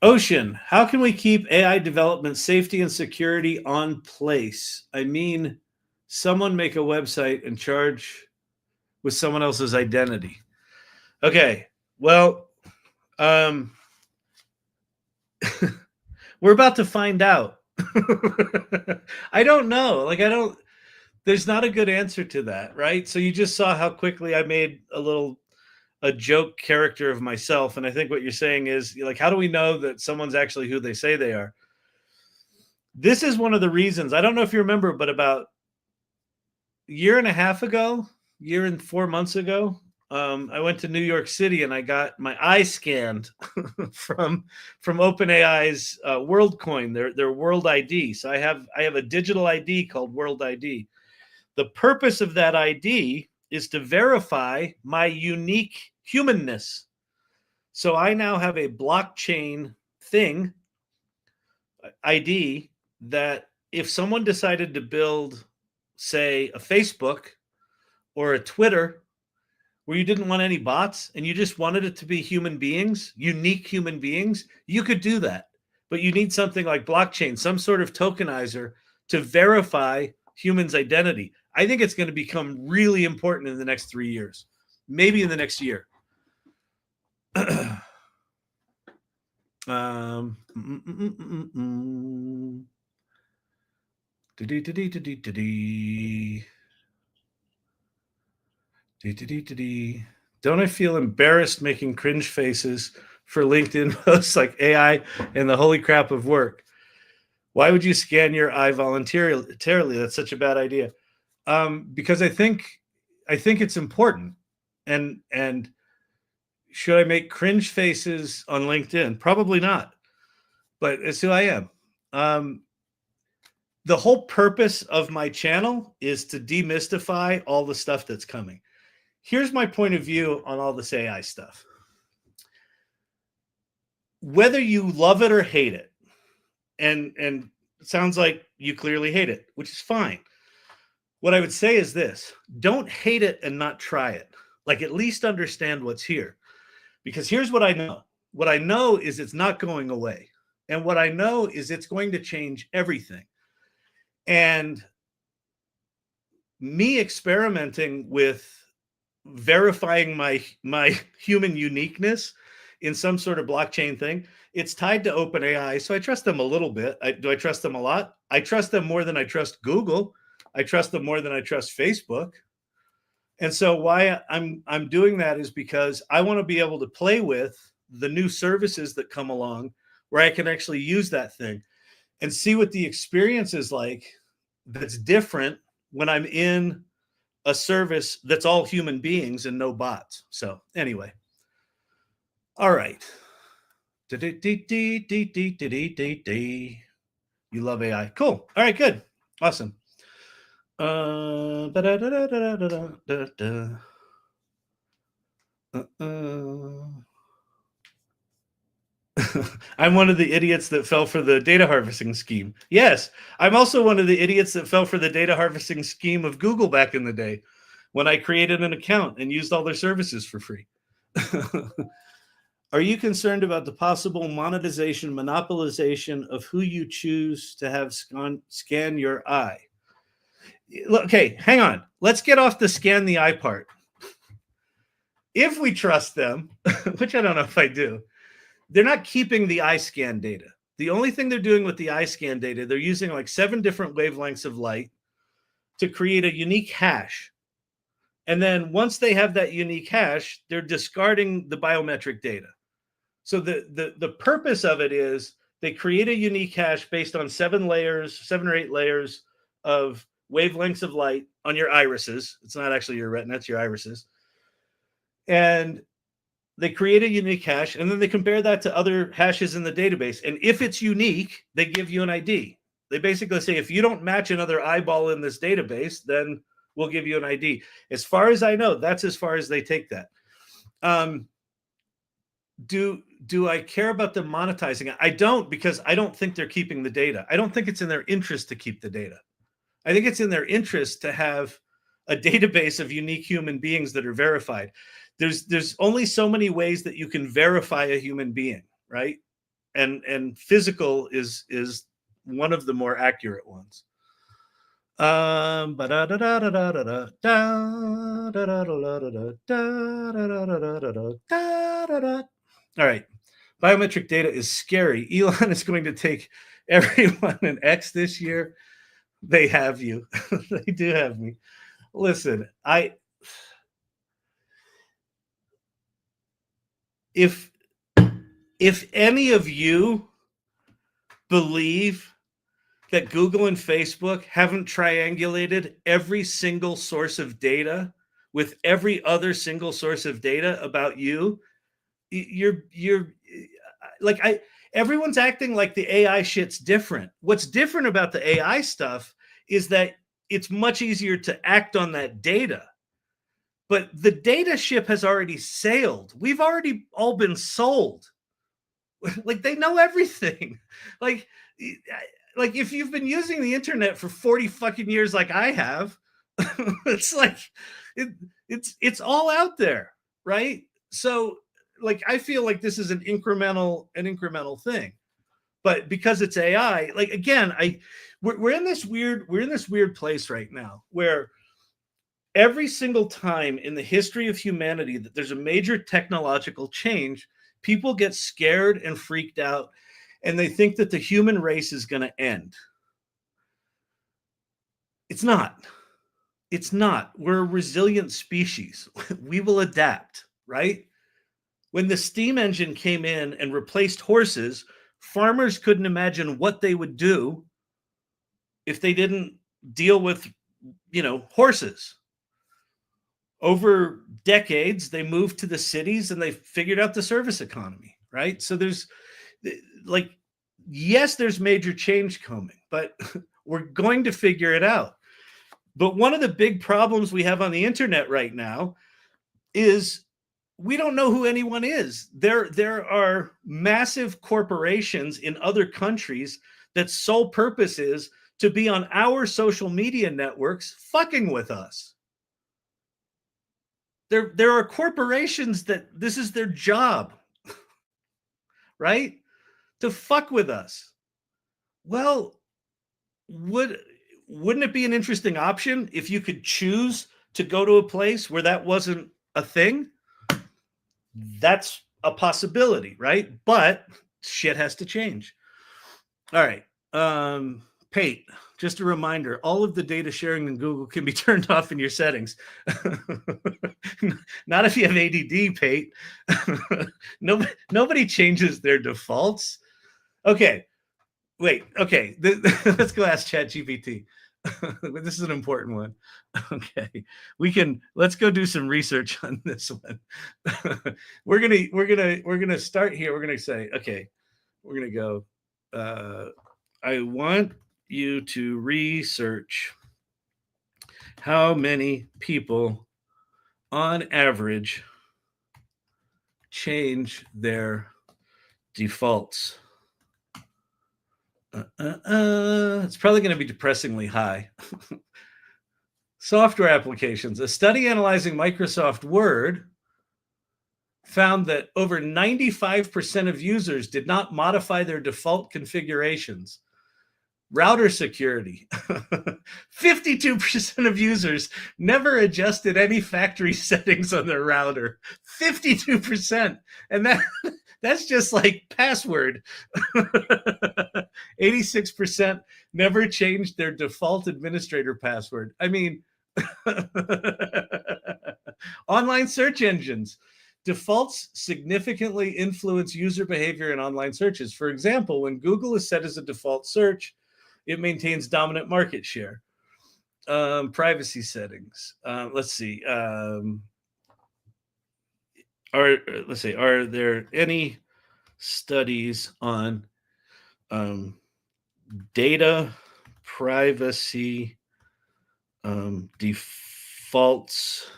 Ocean, how can we keep AI development safety and security on place? I mean, someone make a website and charge with someone else's identity. Okay, well, we're about to find out. I don't know. There's not a good answer to that, right? So you just saw how quickly I made a joke character of myself. And I think what you're saying is, like, how do we know that someone's actually who they say they are? This is one of the reasons. I don't know if you remember, but about a year and a half ago, year and 4 months ago, I went to New York City and I got my eye scanned from OpenAI's WorldCoin, their World ID. So I have a digital ID called World ID. The purpose of that ID is to verify my unique humanness. So I now have a blockchain thing, ID, that if someone decided to build, say, a Facebook or a Twitter where you didn't want any bots and you just wanted it to be human beings, unique human beings, you could do that. But you need something like blockchain, some sort of tokenizer to verify humans' identity. I think it's going to become really important in the next 3 years, maybe in the next year. Don't I feel embarrassed making cringe faces for LinkedIn posts like AI and the holy crap of work? Why would you scan your eye voluntarily? That's such a bad idea. Because I think it's important. And should I make cringe faces on LinkedIn? Probably not. But it's who I am. The whole purpose of my channel is to demystify all the stuff that's coming. Here's my point of view on all this AI stuff. Whether you love it or hate it, and it sounds like you clearly hate it, which is fine. What I would say is this: don't hate it and not try it. Like, at least understand what's here. Because here's what I know. What I know is it's not going away. And what I know is it's going to change everything. And me experimenting with verifying my human uniqueness in some sort of blockchain thing, it's tied to OpenAI, so I trust them a little bit. Do I trust them a lot? I trust them more than I trust Google. I trust them more than I trust Facebook. And so why I'm doing that is because I want to be able to play with the new services that come along where I can actually use that thing and see what the experience is like that's different when I'm in a service that's all human beings and no bots. So anyway, all right. You love AI. Cool. All right, good. Awesome. I'm one of the idiots that fell for the data harvesting scheme. Yes, I'm also one of the idiots that fell for the data harvesting scheme of Google back in the day when I created an account and used all their services for free. Are you concerned about the possible monetization, monopolization of who you choose to have scan your eye? Okay, hang on. Let's get off the scan the eye part. If we trust them, which I don't know if I do, they're not keeping the eye scan data. The only thing they're doing with the eye scan data, they're using like 7 different wavelengths of light to create a unique hash. And then once they have that unique hash, they're discarding the biometric data. So the purpose of it is they create a unique hash based on 7 or 8 layers of wavelengths of light on your irises. It's not actually your retina, it's your irises. And they create a unique hash, and then they compare that to other hashes in the database. And if it's unique, they give you an ID. They basically say, if you don't match another eyeball in this database, then we'll give you an ID. As far as I know, that's as far as they take that. Do I care about them monetizing it? I don't, because I don't think they're keeping the data. I don't think it's in their interest to keep the data. I think it's in their interest to have a database of unique human beings that are verified. There's only so many ways that you can verify a human being, right? And physical is one of the more accurate ones. All right. Biometric data is scary. Elon is going to take everyone in X this year. They have you. They do have me. Listen, if any of you believe that Google and Facebook haven't triangulated every single source of data with every other single source of data about you, you're like, everyone's acting like the AI shit's different. What's different about the AI stuff is that it's much easier to act on that data. But the data ship has already sailed. We've already all been sold. Like, they know everything. Like if you've been using the internet for 40 fucking years like I have, It's like it's all out there, right? So like I feel like this is an incremental thing. But because it's AI, like again, we're in this weird place right now where every single time in the history of humanity that there's a major technological change, people get scared and freaked out and they think that the human race is going to end. It's not. It's not. We're a resilient species. We will adapt, right? When the steam engine came in and replaced horses, farmers couldn't imagine what they would do if they didn't deal with, horses. Over decades, they moved to the cities and they figured out the service economy, right? So there's like, yes, there's major change coming, but we're going to figure it out. But one of the big problems we have on the internet right now is we don't know who anyone is. There are massive corporations in other countries that sole purpose is to be on our social media networks fucking with us. There are corporations that this is their job, right? To fuck with us. Well, wouldn't it be an interesting option if you could choose to go to a place where that wasn't a thing? That's a possibility, right? But shit has to change. All right. Pate, just a reminder, all of the data sharing in Google can be turned off in your settings. Not if you have ADD, Pate. Nobody changes their defaults. Okay. Wait. Okay. Let's go ask ChatGPT. This is an important one. Okay. Let's go do some research on this one. We're gonna start here. We're gonna say, okay, we're gonna go. I want you to research how many people on average change their defaults. It's probably going to be depressingly high. Software applications. A study analyzing Microsoft Word found that over 95% of users did not modify their default configurations. Router security. 52% of users never adjusted any factory settings on their router. 52%. And that's just like password. 86% never changed their default administrator password. I mean, online search engines. Defaults significantly influence user behavior in online searches. For example, when Google is set as a default search, it maintains dominant market share. Privacy settings. Let's see. Are there any studies on data privacy defaults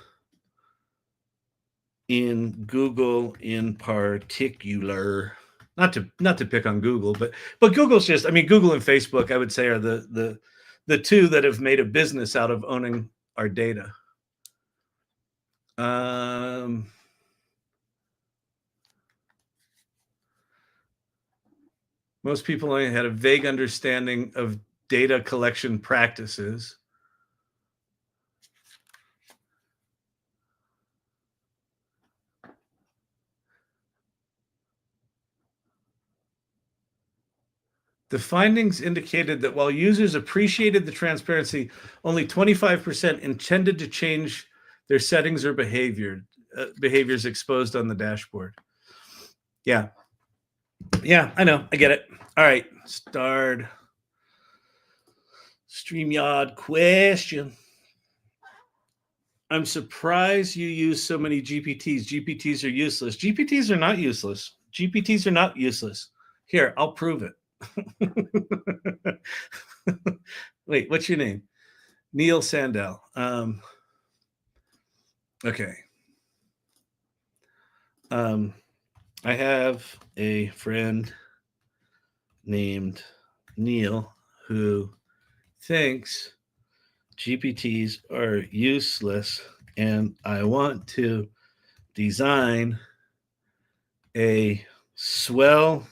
in Google in particular? Not to pick on Google, but Google's just, I mean, Google and Facebook, I would say, are the two that have made a business out of owning our data. Most people only had a vague understanding of data collection practices. The findings indicated that while users appreciated the transparency, only 25% intended to change their settings or behaviors exposed on the dashboard. Yeah, I know. I get it. All right, start. StreamYard question. I'm surprised you use so many GPTs. GPTs are useless. GPTs are not useless. GPTs are not useless. Here, I'll prove it. Wait, what's your name? Neil Sandell. Okay. I have a friend named Neil who thinks GPTs are useless, and I want to design a swell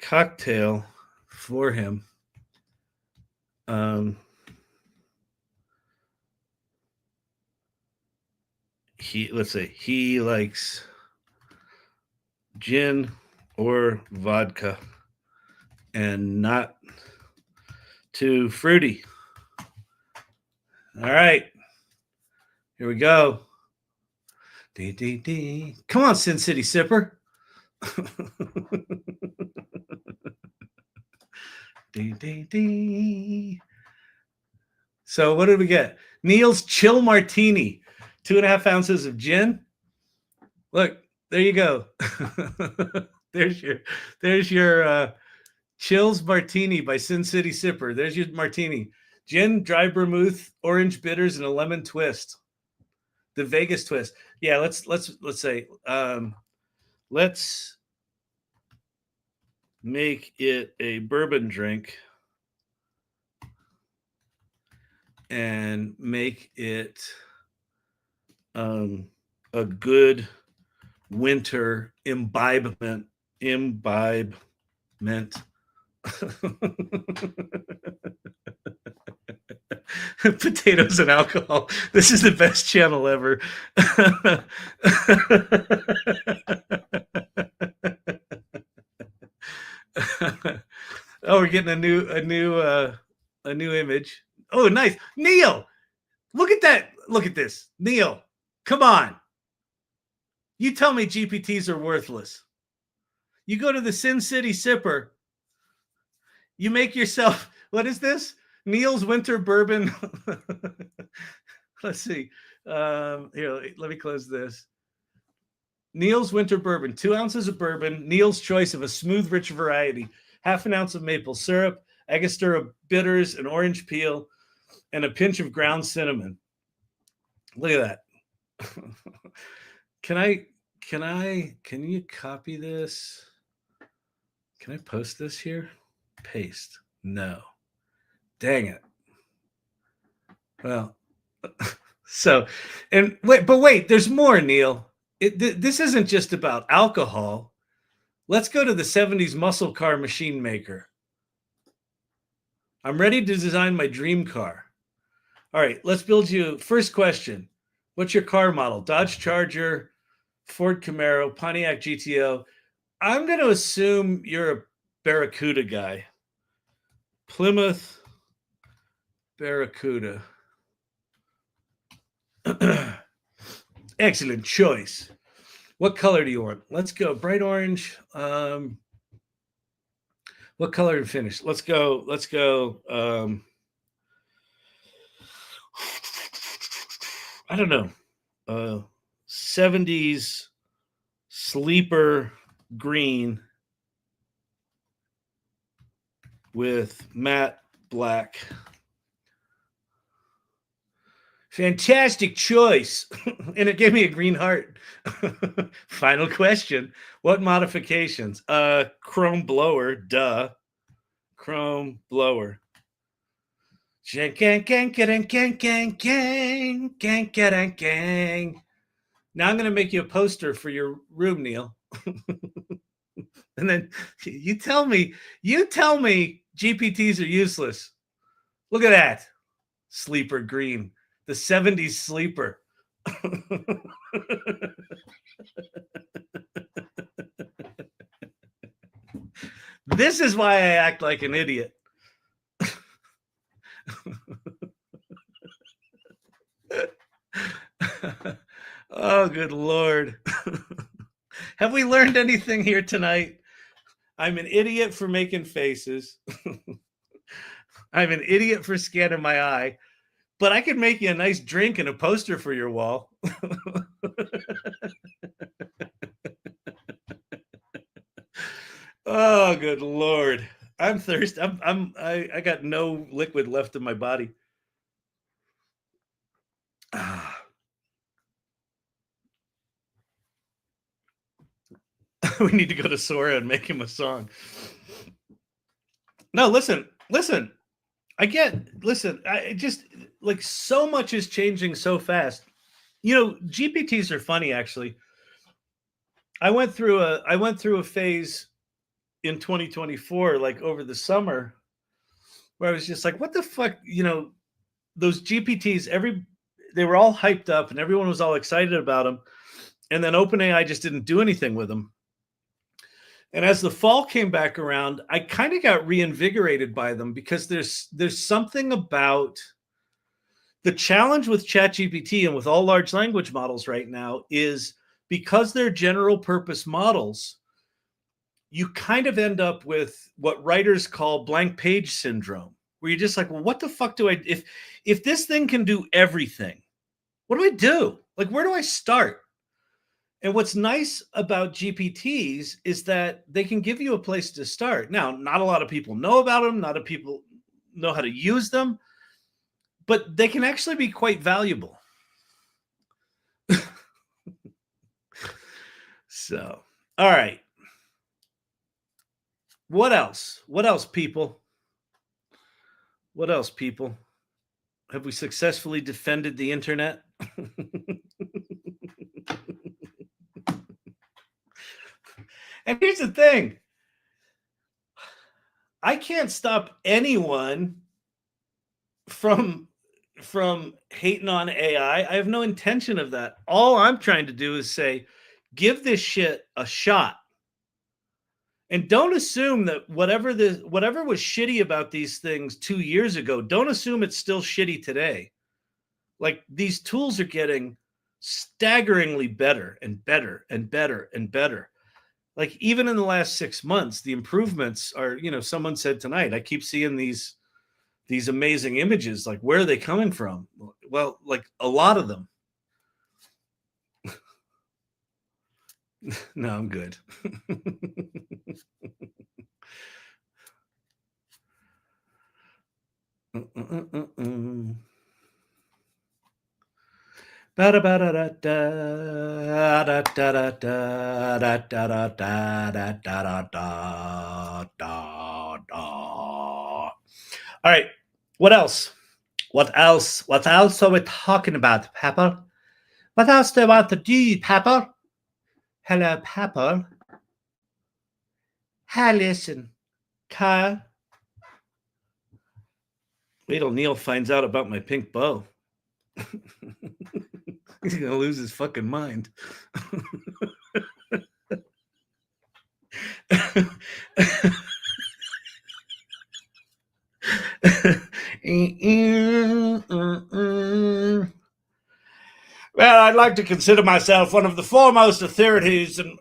cocktail for him. Let's say he likes gin or vodka and not too fruity. All right, here we go. Dee, dee, dee. Come on, Sin City Sipper. Dee, dee, dee. So what did we get? Neil's Chill Martini, 2.5 ounces of gin. Look, there you go. there's your Chills Martini by Sin City Sipper. There's your martini. Gin, dry vermouth, orange bitters, and a lemon twist. The Vegas twist. Yeah, let's say let's make it a bourbon drink and make it a good winter imbibement. Potatoes and alcohol. This is the best channel ever. Oh, we're getting a new image. Oh, nice. Neil, look at that. Look at this. Neil, come on. You tell me GPTs are worthless. You go to the Sin City Sipper. You make yourself, what is this? Neil's Winter Bourbon. Let's see. Here, let me close this. Neil's Winter Bourbon, 2 ounces of bourbon, Neil's choice of a smooth, rich variety, 1/2 ounce of maple syrup, Angostura bitters, and orange peel, and a pinch of ground cinnamon. Look at that. Can you copy this? Can I post this here? Paste. No. Dang it. Well, so, and wait, there's more, Neil. This isn't just about alcohol. Let's go to the 70s muscle car machine maker. I'm ready to design my dream car. All right, let's build you. First question. What's your car model? Dodge Charger, Ford Camaro, Pontiac GTO. I'm going to assume you're a Barracuda guy. Plymouth Barracuda. Excellent choice. What color do you want? Let's go bright orange. What color and finish? Let's go. I don't know. 70s sleeper green with matte black. Fantastic choice. And it gave me a green heart. Final question. What modifications? Chrome blower, duh. Chrome blower. Now I'm going to make you a poster for your room, Neil. And then you tell me GPTs are useless. Look at that. Sleeper green. The 70s sleeper. This is why I act like an idiot. Oh, good Lord. Have we learned anything here tonight? I'm an idiot for making faces. I'm an idiot for scanning my eye. But I could make you a nice drink and a poster for your wall. Oh, good Lord. I'm thirsty. I got no liquid left in my body. We need to go to Sora and make him a song. No, listen. I like so much is changing so fast. You know, GPTs are funny actually. I went through a phase in 2024, like over the summer, where I was just like, what the fuck, you know, those GPTs, they were all hyped up and everyone was all excited about them. And then OpenAI just didn't do anything with them. And as the fall came back around, I kind of got reinvigorated by them because there's something about the challenge with ChatGPT and with all large language models right now is because they're general purpose models, you kind of end up with what writers call blank page syndrome, where you're just like, well, what the fuck do I, if this thing can do everything, what do I do? Like, where do I start? And what's nice about GPTs is that they can give you a place to start. Now, not a lot of people know about them, not a people know how to use them, but they can actually be quite valuable. So, all right. What else? What else, people? What else, people? Have we successfully defended the internet? And here's the thing. I can't stop anyone from hating on AI. I have no intention of that. All I'm trying to do is say, give this shit a shot. And don't assume that whatever was shitty about these things 2 years ago, don't assume it's still shitty today. Like, these tools are getting staggeringly better and better and better and better. Like, even in the last 6 months, the improvements are, you know, someone said tonight, I keep seeing these amazing images. Like, where are they coming from? Well, like a lot of them. No, I'm good. All right. What else? What else? What else are we talking about, Pepper? What else do I want to do, Pepper? Hello, Pepper. Hi, listen, Kyle. Wait till Neil finds out about my pink bow. He's gonna lose his fucking mind. Well, I'd like to consider myself one of the foremost authorities in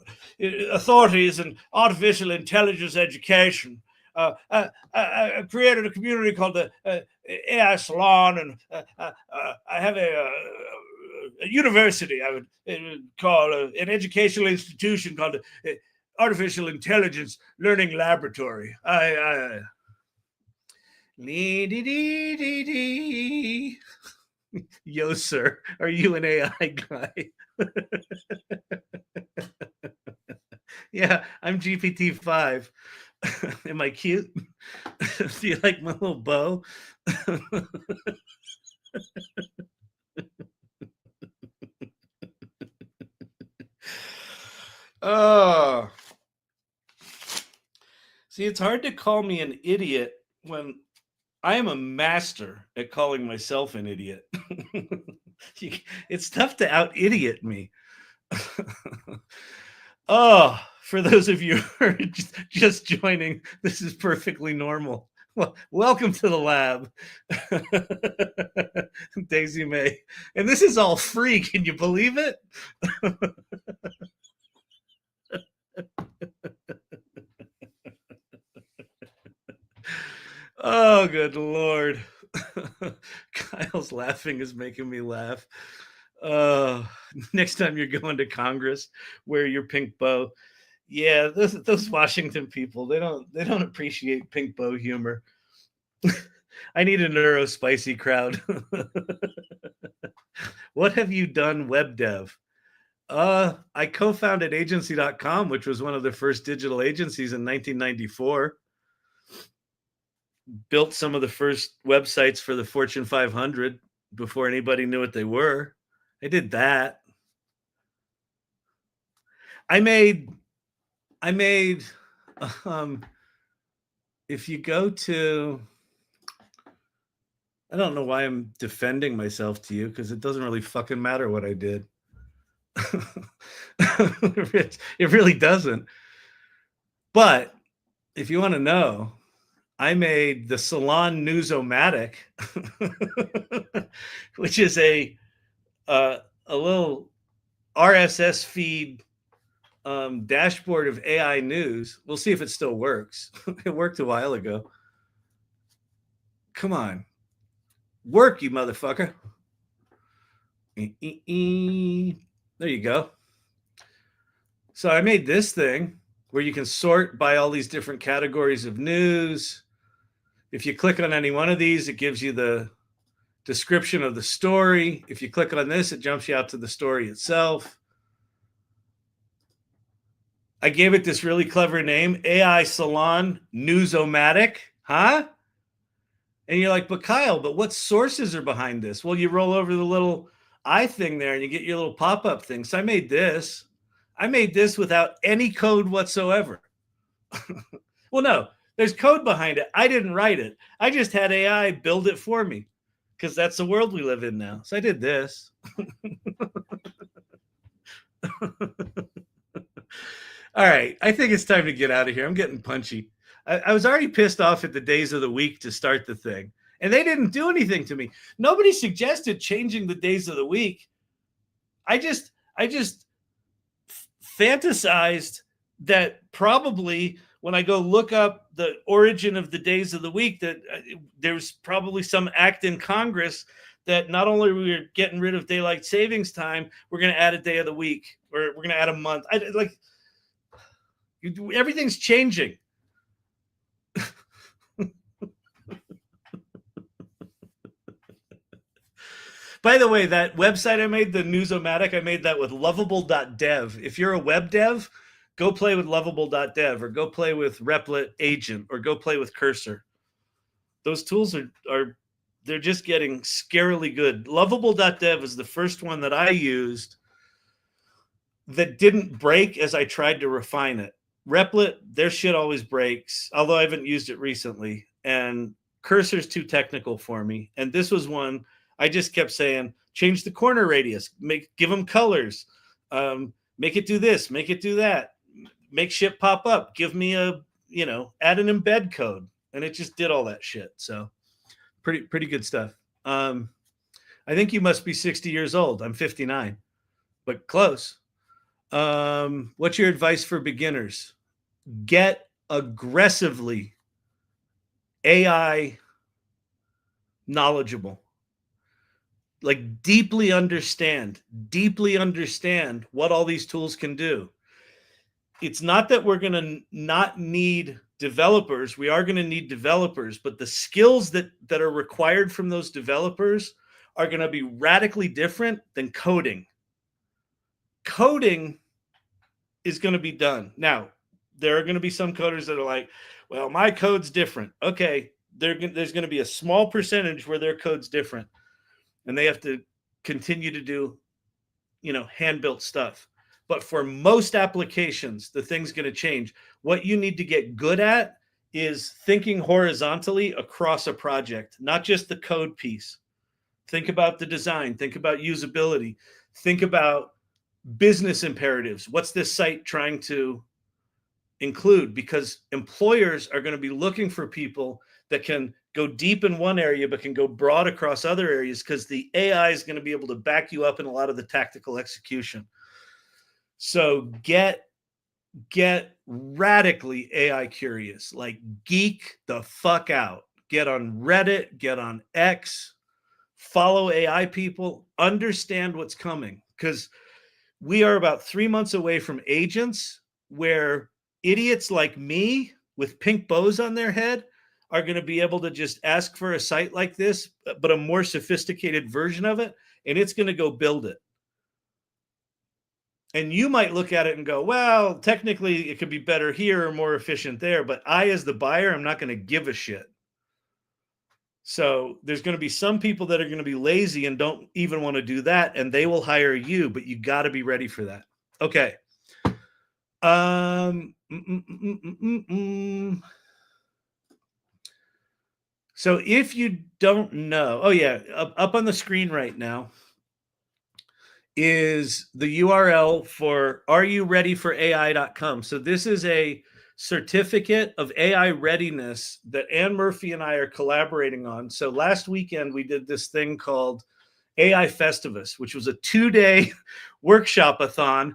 artificial intelligence education. I created a community called the AI Salon, and I have a university I would call an educational institution called the Artificial Intelligence Learning Laboratory. Yo, sir, are you an AI guy? Yeah, I'm GPT-5. Am I cute? Do you like my little bow? Oh. See, it's hard to call me an idiot when I am a master at calling myself an idiot. It's tough to out-idiot me. Oh, for those of you who are just joining, this is perfectly normal. Well, welcome to the lab, Daisy May. And this is all free. Can you believe it? Oh, good Lord. Kyle's laughing is making me laugh. Next time you're going to Congress, wear your pink bow. Yeah, those Washington people, they don't appreciate pink bow humor. I need a neurospicy crowd. What have you done, web dev? I co-founded agency.com, which was one of the first digital agencies in 1994. Built some of the first websites for the Fortune 500. before anybody knew what they were. I did that. I made if you go to, I don't know why I'm defending myself to you, because it doesn't really fucking matter what I did. It really doesn't. But if you want to know, I made the Salon News-O-Matic, which is a little RSS feed dashboard of AI news. We'll see if it still works. It worked a while ago. Come on. Work, you motherfucker. There you go. So I made this thing where you can sort by all these different categories of news. If you click on any one of these, it gives you the description of the story. If you click on this, it jumps you out to the story itself. I gave it this really clever name, AI Salon News-O-Matic. Huh? And you're like, but Kyle, but what sources are behind this? Well, you roll over the little eye thing there and you get your little pop-up thing. So I made this. I made this without any code whatsoever. Well, no, there's code behind it. I didn't write it. I just had AI build it for me, because that's the world we live in now. So I did this. All right. I think it's time to get out of here. I'm getting punchy. I was already pissed off at the days of the week to start the thing, and they didn't do anything to me. Nobody suggested changing the days of the week. I just fantasized that probably when I go look up the origin of the days of the week, that there's probably some act in Congress that not only we're getting rid of daylight savings time, we're going to add a day of the week, or we're going to add a month. Everything's changing. By the way, that website I made, the News-O-Matic, I made that with lovable.dev. If you're a web dev, go play with lovable.dev, or go play with Replit Agent, or go play with Cursor. Those tools they're just getting scarily good. Lovable.dev is the first one that I used that didn't break as I tried to refine it. Replit, their shit always breaks, although I haven't used it recently. And Cursor's too technical for me. And this was one I just kept saying, change the corner radius, give them colors, make it do this, make it do that, make shit pop up, give me add an embed code. And it just did all that shit. So pretty good stuff. I think you must be 60 years old. I'm 59, but close. What's your advice for beginners? Get aggressively AI knowledgeable. Like deeply understand what all these tools can do. It's not that we're going to not need developers. We are going to need developers, but the skills that are required from those developers are going to be radically different than coding. Coding is going to be done. Now, there are going to be some coders that are like, well, my code's different. Okay, there's going to be a small percentage where their code's different, and they have to continue to do, hand-built stuff. But for most applications, the thing's going to change. What you need to get good at is thinking horizontally across a project, not just the code piece. Think about the design. Think about usability. Think about business imperatives. What's this site trying to include? Because employers are going to be looking for people that can go deep in one area but can go broad across other areas, because the AI is going to be able to back you up in a lot of the tactical execution. So get radically AI curious, like geek the fuck out. Get on Reddit, get on X, follow AI people, understand what's coming, because we are about 3 months away from agents where idiots like me with pink bows on their head are going to be able to just ask for a site like this, but a more sophisticated version of it, and it's going to go build it. And you might look at it and go, well, technically it could be better here or more efficient there, but I, as the buyer, I'm not going to give a shit. So there's going to be some people that are going to be lazy and don't even want to do that, and they will hire you, but you got to be ready for that. Okay. So if you don't know, oh yeah, up on the screen right now is the URL for areyoureadyforai.com. So this is a certificate of AI readiness that Ann Murphy and I are collaborating on. So last weekend we did this thing called AI Festivus, which was a 2-day workshop-a-thon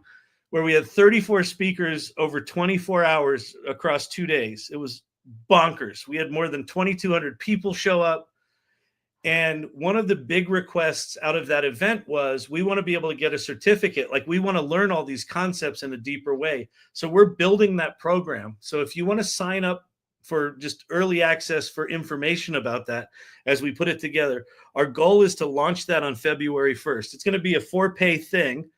where we had 34 speakers over 24 hours across 2 days. It was bonkers. We had more than 2,200 people show up. And one of the big requests out of that event was we want to be able to get a certificate. Like, we want to learn all these concepts in a deeper way. So we're building that program. So if you want to sign up for just early access for information about that as we put it together, our goal is to launch that on February 1st. It's going to be a 4-pay thing.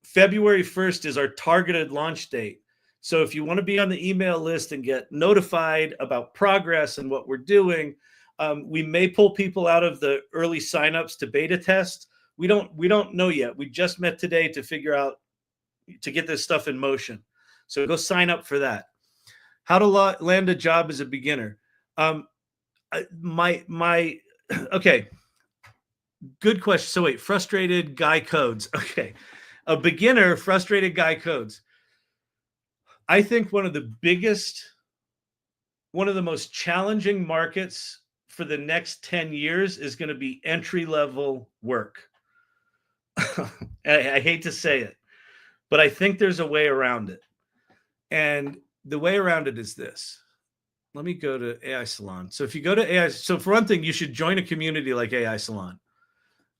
February 1st is our targeted launch date. So if you want to be on the email list and get notified about progress and what we're doing, we may pull people out of the early signups to beta test. We don't know yet. We just met today to figure out to get this stuff in motion. So go sign up for that. How to land a job as a beginner. Okay, good question. So wait, frustrated guy codes. Okay, a beginner, frustrated guy codes. I think one of the most challenging markets for the next 10 years is going to be entry-level work. I hate to say it, but I think there's a way around it. And the way around it is this. Let me go to AI Salon. So if you go to AI, so for one thing, you should join a community like AI Salon.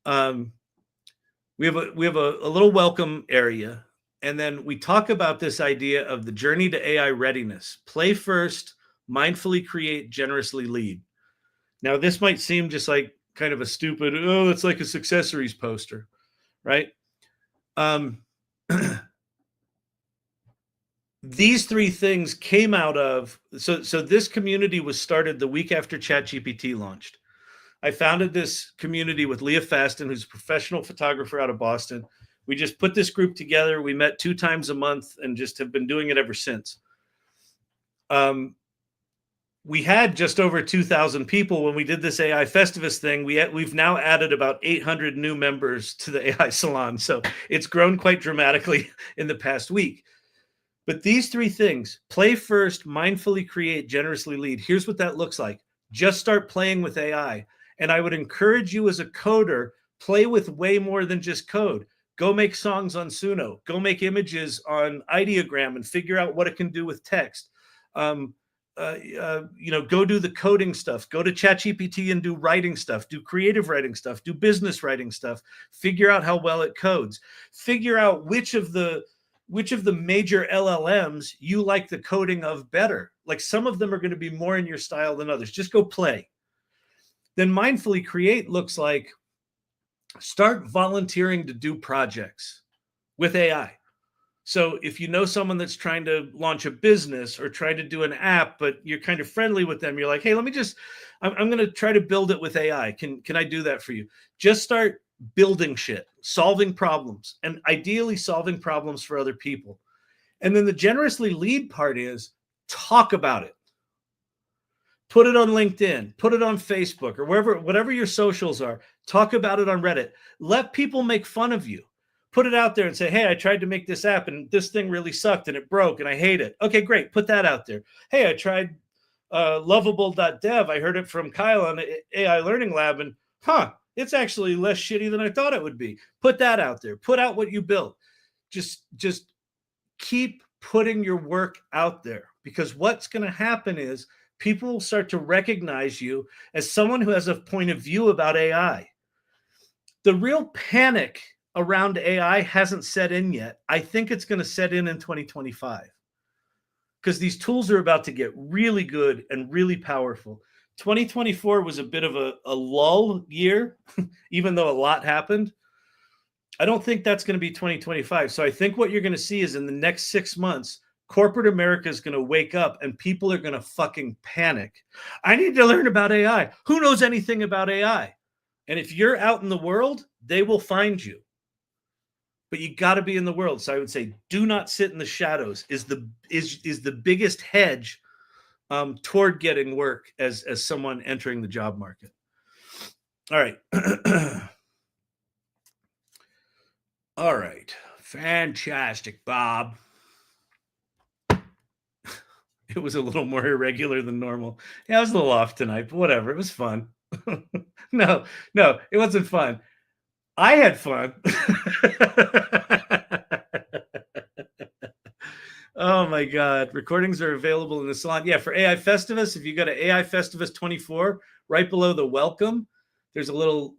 We have a little welcome area. And then we talk about this idea of the journey to AI readiness. Play first, mindfully create, generously lead. Now, this might seem just like kind of a stupid, oh, it's like a successories poster, right? These 3 things came out of, so this community was started the week after ChatGPT launched. I founded this community with Leah Faston, who's a professional photographer out of Boston. We just put this group together. We met 2 times a month and just have been doing it ever since. We had just over 2,000 people when we did this AI Festivus thing. We've now added about 800 new members to the AI Salon. So it's grown quite dramatically in the past week. But these 3 things, play first, mindfully create, generously lead. Here's what that looks like. Just start playing with AI. And I would encourage you as a coder, play with way more than just code. Go make songs on Suno. Go make images on Ideogram and figure out what it can do with text. Go do the coding stuff. Go to ChatGPT and do writing stuff. Do creative writing stuff. Do business writing stuff. Figure out how well it codes. Figure out which of the major LLMs you like the coding of better. Like, some of them are going to be more in your style than others. Just go play. Then mindfully create looks like start volunteering to do projects with AI. So if you know someone that's trying to launch a business or try to do an app, but you're kind of friendly with them, you're like, hey, I'm going to try to build it with AI. Can I do that for you? Just start building shit, solving problems, and ideally solving problems for other people. And then the generously lead part is talk about it. Put it on LinkedIn, put it on Facebook, or whatever your socials are. Talk about it on Reddit. Let people make fun of you. Put it out there and say, hey, I tried to make this app and this thing really sucked and it broke and I hate it. Okay, great. Put that out there. Hey, I tried lovable.dev. I heard it from Kyle on AI Learning Lab, and it's actually less shitty than I thought it would be. Put that out there. Put out what you built. Just keep putting your work out there, because what's going to happen is people will start to recognize you as someone who has a point of view about AI. The real panic around AI hasn't set in yet. I think it's going to set in 2025, because these tools are about to get really good and really powerful. 2024 was a bit of a lull year, even though a lot happened. I don't think that's going to be 2025. So I think what you're going to see is in the next 6 months, corporate America is going to wake up and people are going to fucking panic. I need to learn about AI. Who knows anything about AI? And if you're out in the world, they will find you. But you got to be in the world. So I would say, do not sit in the shadows. Is the biggest hedge toward getting work as someone entering the job market. All right. All right. Fantastic, Bob. It was a little more irregular than normal. Yeah, I was a little off tonight, but whatever. It was fun. No, it wasn't fun. I had fun. Oh my God. Recordings are available in the salon. Yeah, for AI Festivus, if you go to AI Festivus 24, right below the welcome, there's a little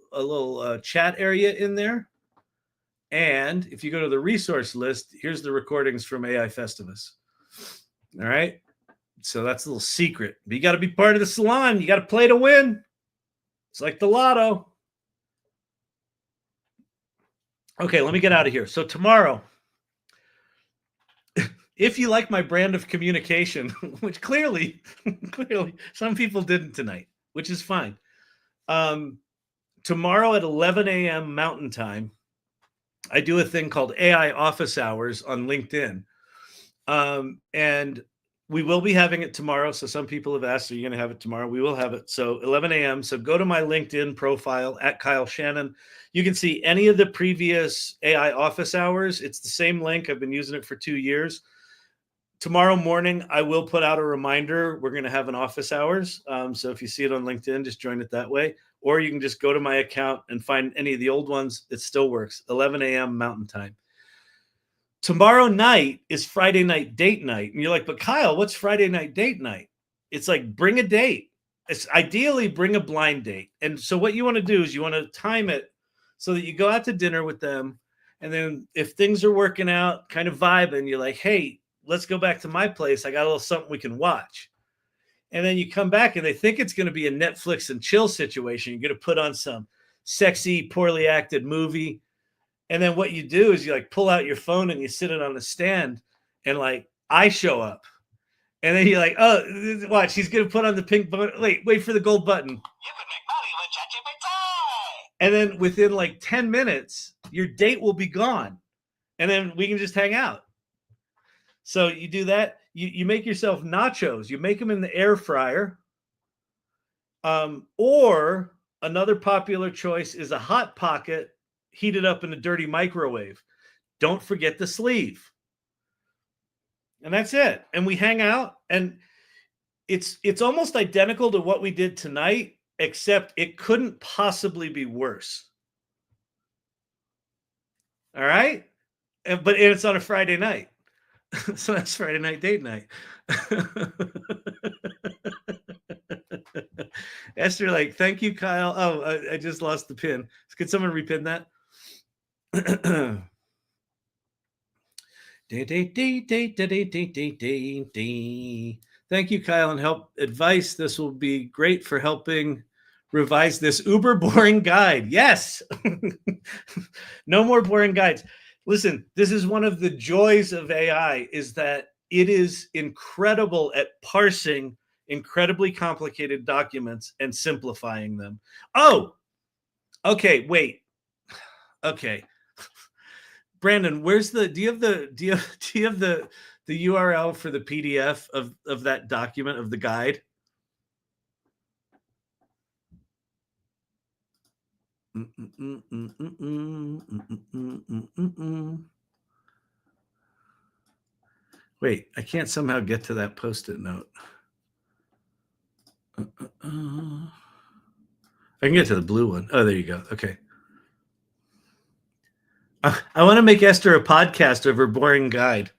chat area in there. And if you go to the resource list, here's the recordings from AI Festivus. All right. So that's a little secret. But you got to be part of the salon. You got to play to win. It's like the lotto. Okay, let me get out of here. So tomorrow, if you like my brand of communication, which clearly some people didn't tonight, which is fine. Tomorrow at 11 a.m. Mountain Time, I do a thing called AI Office Hours on LinkedIn. And we will be having it tomorrow. So some people have asked, are you going to have it tomorrow? We will have it. So 11 a.m. So go to my LinkedIn profile at Kyle Shannon. You can see any of the previous AI office hours. It's the same link. I've been using it for 2 years. Tomorrow morning, I will put out a reminder. We're going to have an office hours. So if you see it on LinkedIn, just join it that way. Or you can just go to my account and find any of the old ones. It still works. 11 a.m. Mountain Time. Tomorrow night is Friday night date night. And you're like, but Kyle, what's Friday night date night? It's like, bring a date. It's ideally bring a blind date. And so what you want to do is you want to time it so that you go out to dinner with them. And then if things are working out, kind of vibing, you're like, hey, let's go back to my place. I got a little something we can watch. And then you come back and they think it's going to be a Netflix and chill situation. You're going to put on some sexy, poorly acted movie. And then what you do is you like pull out your phone and you sit it on a stand and like I show up. And then you're like, oh, watch, he's going to put on the pink button. Wait for the gold button. You can make money with ChatGPT. And then within like 10 minutes, your date will be gone. And then we can just hang out. So you do that. You make yourself nachos. You make them in the air fryer. Or another popular choice is a Hot Pocket heated up in a dirty microwave. Don't forget the sleeve. And that's it. And we hang out. And it's almost identical to what we did tonight, except it couldn't possibly be worse. All right? But it's on a Friday night. So that's Friday night date night. Esther, like, thank you, Kyle. Oh, I just lost the pin. Could someone repin that? Thank you, Kyle, and help advice. This will be great for helping revise this uber boring guide. Yes. No more boring guides. Listen, this is one of the joys of AI is that it is incredible at parsing incredibly complicated documents and simplifying them. Oh, okay, wait. Okay. Brandon, where's the do you have the URL for the PDF of that document of the guide? Wait, I can't somehow get to that Post-it note. I can get to the blue one. Oh, there you go. Okay. I want to make Esther a podcast of her boring guide.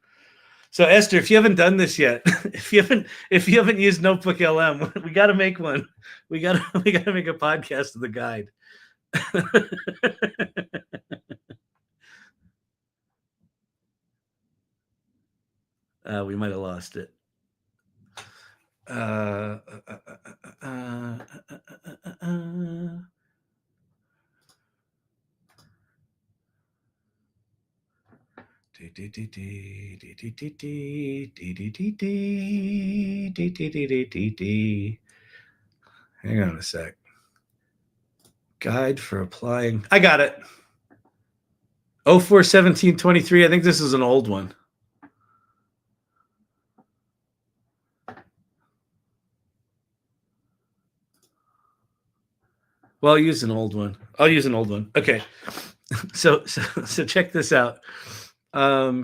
So Esther, if you haven't done this yet, if you haven't used Notebook LM, we got to make one. We got to make a podcast of the guide. We might have lost it. Hang on a sec. Guide for applying. I got it. 04-17-23. I think this is an old one. Well, I'll use an old one. Okay. So check this out. Where?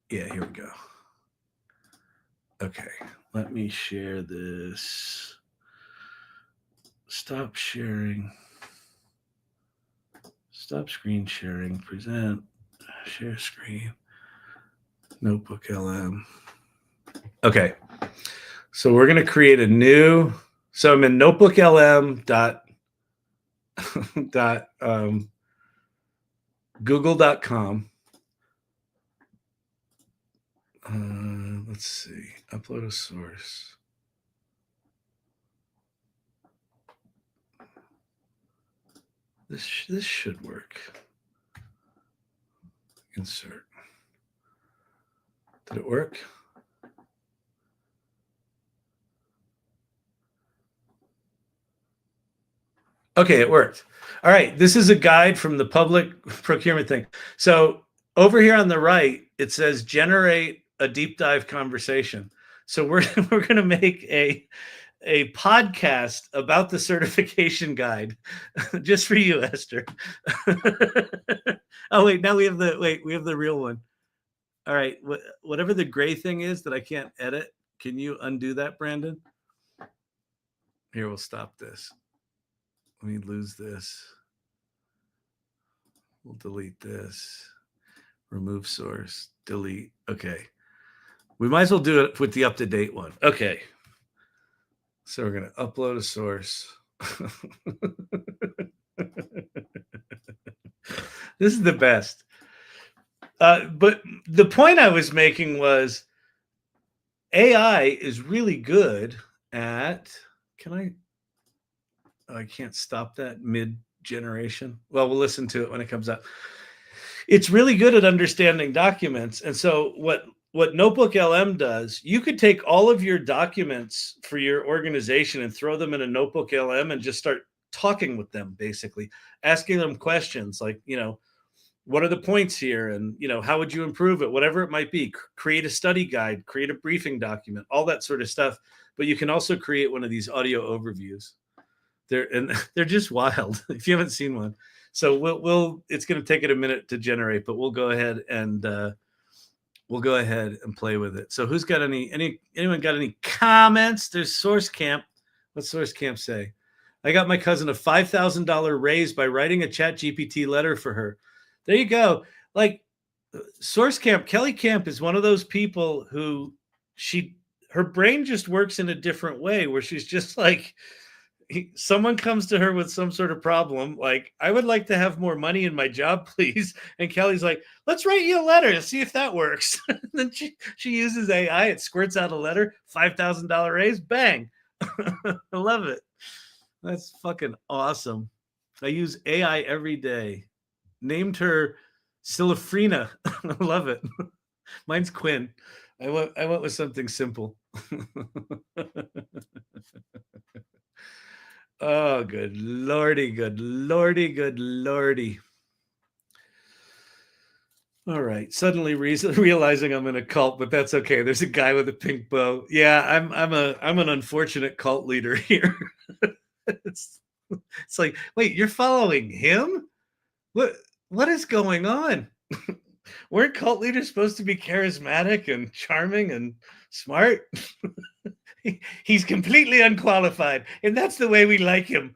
Yeah, here we go. Okay, let me share this. Stop sharing. Stop screen sharing. Present. Share screen. Notebook LM. Okay. So we're going to create a new. So I'm in Notebook LM google.com. Let's see. Upload a source. This should work. Insert. Did it work? Okay, it worked. All right, this is a guide from the public procurement thing. So over here on the right, it says generate a deep dive conversation. So we're going to make a podcast about the certification guide just for you, Esther. Oh wait, now we have the real one. All right, whatever the gray thing is that I can't edit, can you undo that, Brandon? Here, we'll stop this. Let me lose this. We'll delete this. Remove source. Delete. Okay. We might as well do it with the up-to-date one. Okay. So we're going to upload a source. This is the best. But the point I was making was AI is really good at, I can't stop that mid-generation. Well, we'll listen to it when it comes up. It's really good at understanding documents. And so what Notebook LM does, you could take all of your documents for your organization and throw them in a Notebook LM and just start talking with them, basically, asking them questions like, what are the points here? And, how would you improve it? Whatever it might be, create a study guide, create a briefing document, all that sort of stuff. But you can also create one of these audio overviews. They're just wild if you haven't seen one. So it's going to take it a minute to generate, but we'll go ahead and play with it. So who's got anyone got any comments? There's Source Camp. What's Source Camp say? I got my cousin a $5,000 raise by writing a ChatGPT letter for her. There you go. Like Source Camp, Kelly Camp is one of those people who her brain just works in a different way where she's just like, someone comes to her with some sort of problem, like, I would like to have more money in my job, please. And Kelly's like, let's write you a letter and see if that works. And then she uses AI. It squirts out a letter, $5,000 raise, bang. I love it. That's fucking awesome. I use AI every day. Named her Silafrina. I love it. Mine's Quinn. I went with something simple. Oh, good lordy, good lordy, good lordy. All right. Suddenly realizing I'm in a cult, but that's okay. There's a guy with a pink bow. Yeah, I'm an unfortunate cult leader here. It's like, wait, you're following him? What is going on? Weren't cult leaders supposed to be charismatic and charming and smart? He's completely unqualified, and that's the way we like him.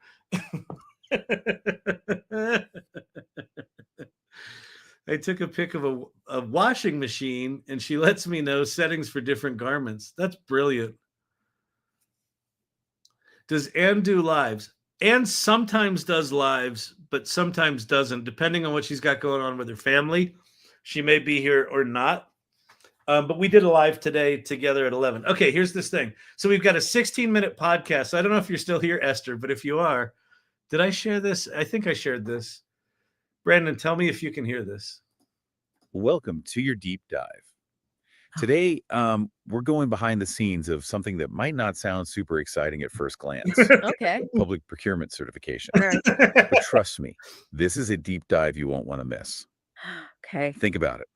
I took a pic of a washing machine, and she lets me know settings for different garments. That's brilliant. Does Anne do lives? Anne sometimes does lives, but sometimes doesn't, depending on what she's got going on with her family. She may be here or not. But we did a live today together at 11. Okay, here's this thing. So we've got a 16-minute podcast. I don't know if you're still here, Esther, but if you are, Did I share this? I think I shared this. Brandon, tell me if you can hear this. Welcome to your deep dive. Today, we're going behind the scenes of something that might not sound super exciting at first glance. Okay. Public procurement certification. All right. But trust me, this is a deep dive you won't want to miss. Okay. Think about it.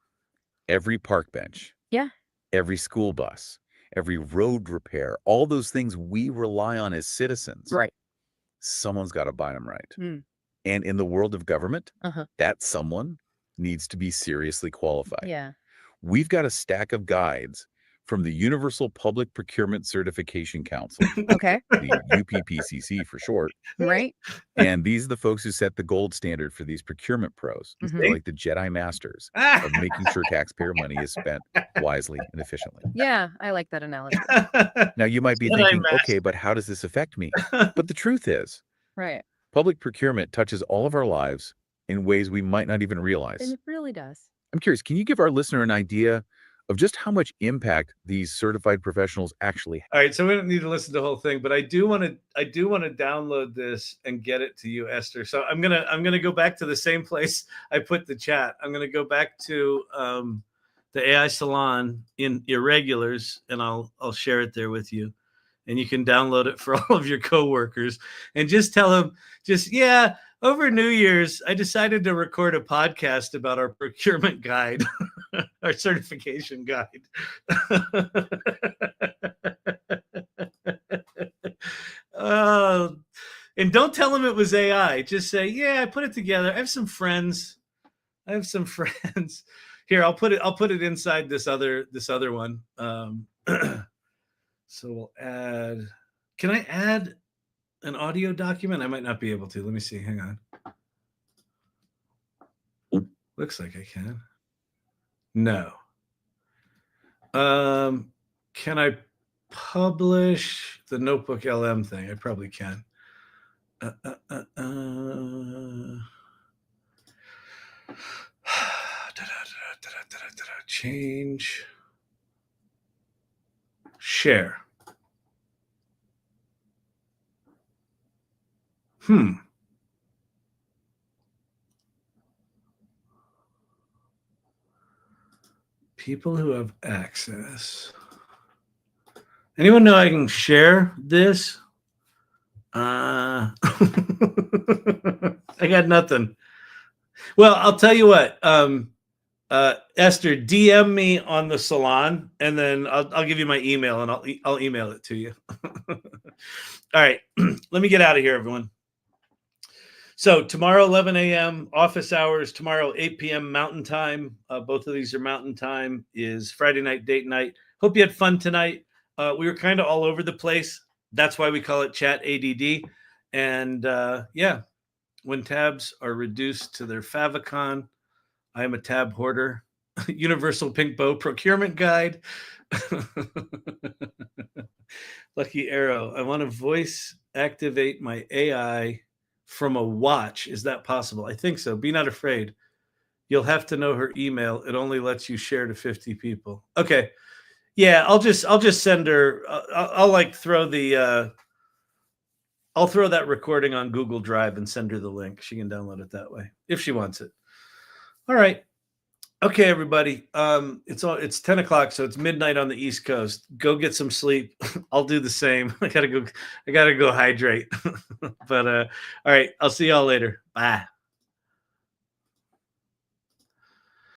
Every park bench, Yeah. every school bus, every road repair, all those things we rely on as citizens. Right. Someone's got to buy them right. Mm. And in the world of government, Uh-huh. that someone needs to be seriously qualified. Yeah. We've got a stack of guides from the Universal Public Procurement Certification Council, Okay. the UPPCC for short. Right. And these are the folks who set the gold standard for these procurement pros. They're like the Jedi Masters of making sure taxpayer money is spent wisely and efficiently. Yeah, I like that analogy. Now, you might be Jedi thinking, Master. okay, but how does this affect me? But the truth is, Right. public procurement touches all of our lives in ways we might not even realize. And it really does. I'm curious, can you give our listener an idea of just how much impact these certified professionals actually have? All right, so we don't need to listen to the whole thing, but I do want to download this and get it to you, Esther. So I'm gonna go back to the same place I put the chat. I'm gonna go back to the AI Salon in Irregulars, and I'll share it there with you, and you can download it for all of your coworkers, and just tell them, over New Year's, I decided to record a podcast about our procurement guide, our certification guide. And don't tell them it was AI. Just say, I put it together. I have some friends. Here, I'll put it inside this other one. So we'll add. Can I add an audio document? I might not be able to. Let me see. Hang on. Looks like I can. No. Can I publish the Notebook LM thing? I probably can. Change. Share. People who have access. Anyone know I can share this? I got nothing. Well, I'll tell you what. Esther, DM me on the salon, and then I'll give you my email, and I'll email it to you. All right, let me get out of here, everyone. So tomorrow, 11 a.m. office hours. Tomorrow, 8 p.m. Mountain Time. Both of these are Mountain Time. Is Friday night date night. Hope you had fun tonight. We were kind of all over the place. That's why we call it Chat ADD. And when tabs are reduced to their favicon, I am a tab hoarder. Universal Pink Bow Procurement Guide. Lucky Arrow. I want to voice activate my AI from a watch. Is that possible? I think so. Be not afraid. You'll have to know her email. It only lets you share to 50 people. Okay. Yeah, I'll just send her. I'll like throw the. I'll throw that recording on Google Drive and send her the link. She can download it that way if she wants it. All right. Okay, everybody. It's 10 o'clock, so it's midnight on the East Coast. Go get some sleep. I'll do the same. I gotta go hydrate. But all right, I'll see y'all later. Bye.